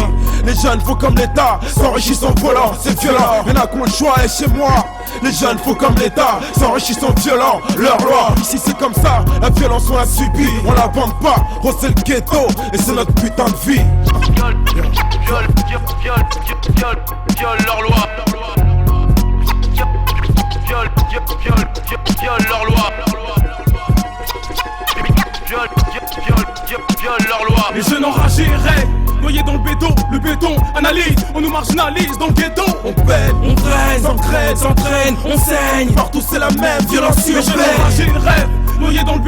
Speaker 3: Les jeunes font comme l'État, s'enrichissent en volant, c'est violent. Y'en a qui ont le choix et chez moi, les jeunes font comme l'État, s'enrichissent en violent. Leur loi, ici c'est comme ça, la violence on la subit, on la vante pas. Oh c'est le ghetto, et c'est notre putain de vie.
Speaker 14: Viole leur loi. Viole leur loi. Viole leur loi.
Speaker 11: Les jeunes enragés rêvent, noyés dans le béton analyse, on nous marginalise dans le ghetto.
Speaker 9: On peine, on traîne, s'entraîne, on saigne.
Speaker 11: Partout c'est la même violence urbaine. Les jeunes enragés rêvent, noyés dans le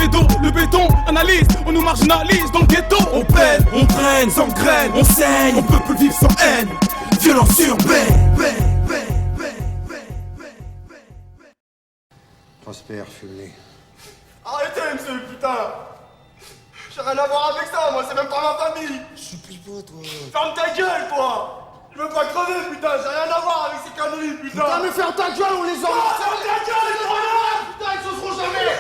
Speaker 11: béton analyse, on nous marginalise dans le ghetto.
Speaker 9: On peine, on traîne, s'entraîne, on saigne.
Speaker 11: On peut plus vivre sans haine, violence urbaine.
Speaker 12: Prosper Fulné.
Speaker 18: Arrêtez, monsieur, putain! J'ai rien à voir avec ça, moi, c'est même pas ma famille!
Speaker 12: Je supplie pas, toi!
Speaker 18: Ferme ta gueule, toi! Je veux pas crever, putain, j'ai rien à voir avec ces conneries, putain!
Speaker 12: Putain, mais ferme ta gueule, on les envoie!
Speaker 18: Oh, ferme ta gueule, les trois! Putain, ils se seront jamais!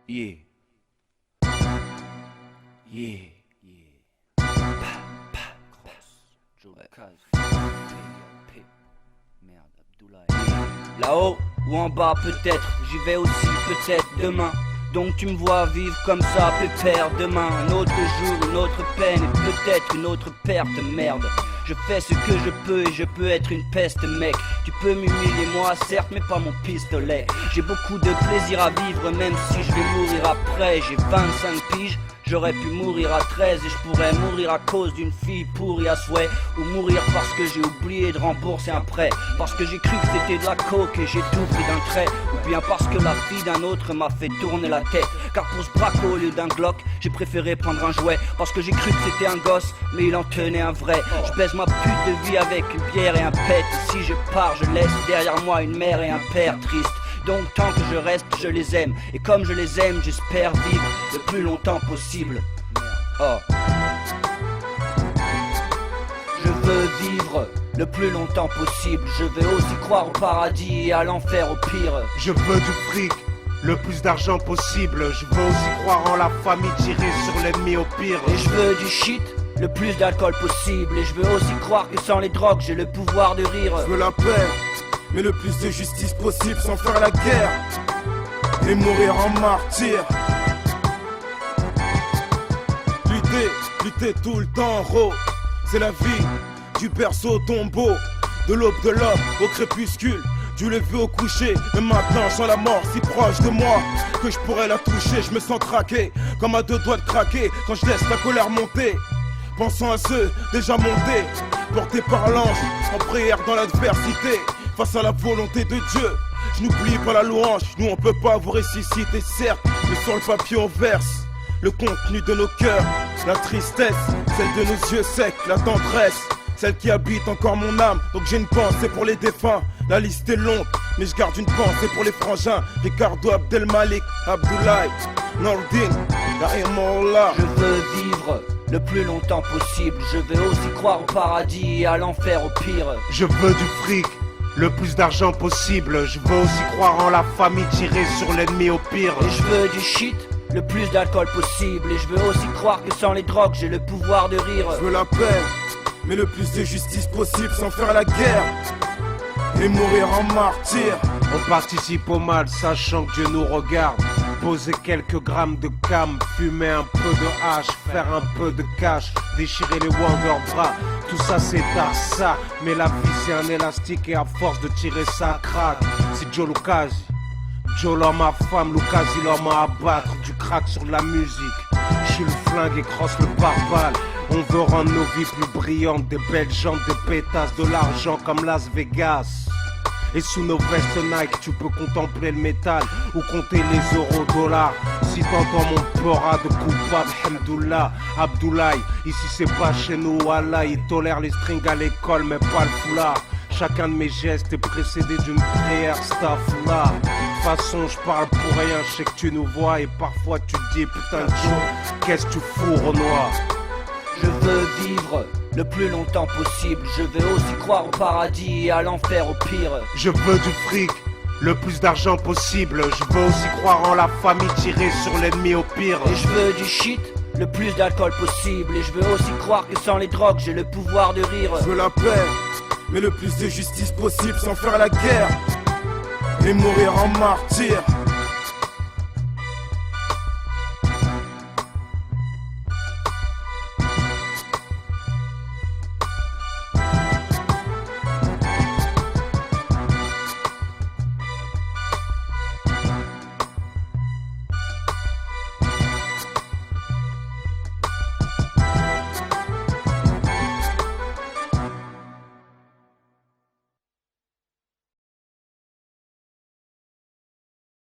Speaker 19: Yeah. Là-haut ou en bas peut-être, j'y vais aussi peut-être demain. Donc tu me vois vivre comme ça, pépère. Demain un autre jour, une autre peine et peut-être une autre perte, merde. Je fais ce que je peux et je peux être une peste, mec. Tu peux m'humilier moi certes mais pas mon pistolet. J'ai beaucoup de plaisir à vivre même si je vais mourir après. J'ai 25 piges. J'aurais pu mourir à 13 et je pourrais mourir à cause d'une fille pourrie à souhait. Ou mourir parce que j'ai oublié de rembourser un prêt. Parce que j'ai cru que c'était de la coke et j'ai tout pris d'un trait. Ou bien parce que la fille d'un autre m'a fait tourner la tête. Car pour ce braco au lieu d'un Glock, j'ai préféré prendre un jouet. Parce que j'ai cru que c'était un gosse, mais il en tenait un vrai. Je baise ma pute de vie avec une bière et un pet. Et si je pars, je laisse derrière moi une mère et un père triste. Donc tant que je reste, je les aime. Et comme je les aime, j'espère vivre le plus longtemps possible. Oh. Je veux vivre le plus longtemps possible. Je veux aussi croire au paradis et à l'enfer au pire.
Speaker 20: Je veux du fric, le plus d'argent possible. Je veux aussi croire en la famille, tirer sur l'ennemi au pire.
Speaker 19: Et je veux du shit, le plus d'alcool possible. Et je veux aussi croire que sans les drogues, j'ai le pouvoir de rire.
Speaker 3: Je veux la paix, mais le plus de justice possible sans faire la guerre et mourir en martyr. Lutter tout le temps, c'est la vie. Du berceau au tombeau, de l'aube de l'homme au crépuscule, du lever au coucher. Mais maintenant je sens la mort si proche de moi que je pourrais la toucher. Je me sens craquer, comme à deux doigts de craquer, quand je laisse la colère monter. Pensant à ceux déjà montés, portés par l'ange, en prière dans l'adversité, face à la volonté de Dieu. Je n'oublie pas la louange, nous on peut pas vous ressusciter certes, mais sur le papier on verse le contenu de nos cœurs. La tristesse, celle de nos yeux secs, la tendresse, celle qui habite encore mon âme. Donc j'ai une pensée pour les défunts, la liste est longue, mais je garde une pensée pour les frangins. Ricardo Abdelmalik, Abdoulaye, Nordin, Rahimullah.
Speaker 19: Je veux vivre le plus longtemps possible. Je veux aussi croire au paradis et à l'enfer au pire.
Speaker 20: Je veux du fric, le plus d'argent possible. Je veux aussi croire en la famille, tirer sur l'ennemi au pire.
Speaker 19: Et je veux du shit, le plus d'alcool possible. Et je veux aussi croire que sans les drogues j'ai le pouvoir de rire.
Speaker 3: Je veux la paix, mais le plus de justice possible sans faire la guerre et mourir en martyr.
Speaker 20: On participe au mal, sachant que Dieu nous regarde. Poser quelques grammes de cam, fumer un peu de hache, faire un peu de cash, déchirer les Wonderbras. Tout ça c'est tard ça, mais la vie c'est un élastique et à force de tirer ça craque. C'est Joe Lucasi, Joe l'homme à femme, Lucasi l'homme à abattre. Du crack sur la musique, j'suis le flingue et crosse le pare-balles. On veut rendre nos vies plus brillantes, des belles jantes, des pétasses, de l'argent comme Las Vegas. Et sous nos vestes Nike, tu peux contempler le métal ou compter les euros dollars. Si t'entends mon pora de coupable, Hamdoullah, Abdoulaye, ici c'est pas chez nous, Allah, il tolère les strings à l'école mais pas le foulard. Chacun de mes gestes est précédé d'une prière, staffla. De toute façon, je parle pour rien, je sais que tu nous vois et parfois tu te dis putain Joe, qu'est-ce que tu fous Renoir?
Speaker 19: Je veux vivre le plus longtemps possible. Je veux aussi croire au paradis et à l'enfer au pire.
Speaker 20: Je veux du fric, le plus d'argent possible. Je veux aussi croire en la famille, tirer sur l'ennemi au pire.
Speaker 19: Et je veux du shit, le plus d'alcool possible. Et je veux aussi croire que sans les drogues j'ai le pouvoir de rire.
Speaker 3: Je veux la paix, mais le plus de justice possible sans faire la guerre et mourir en martyr.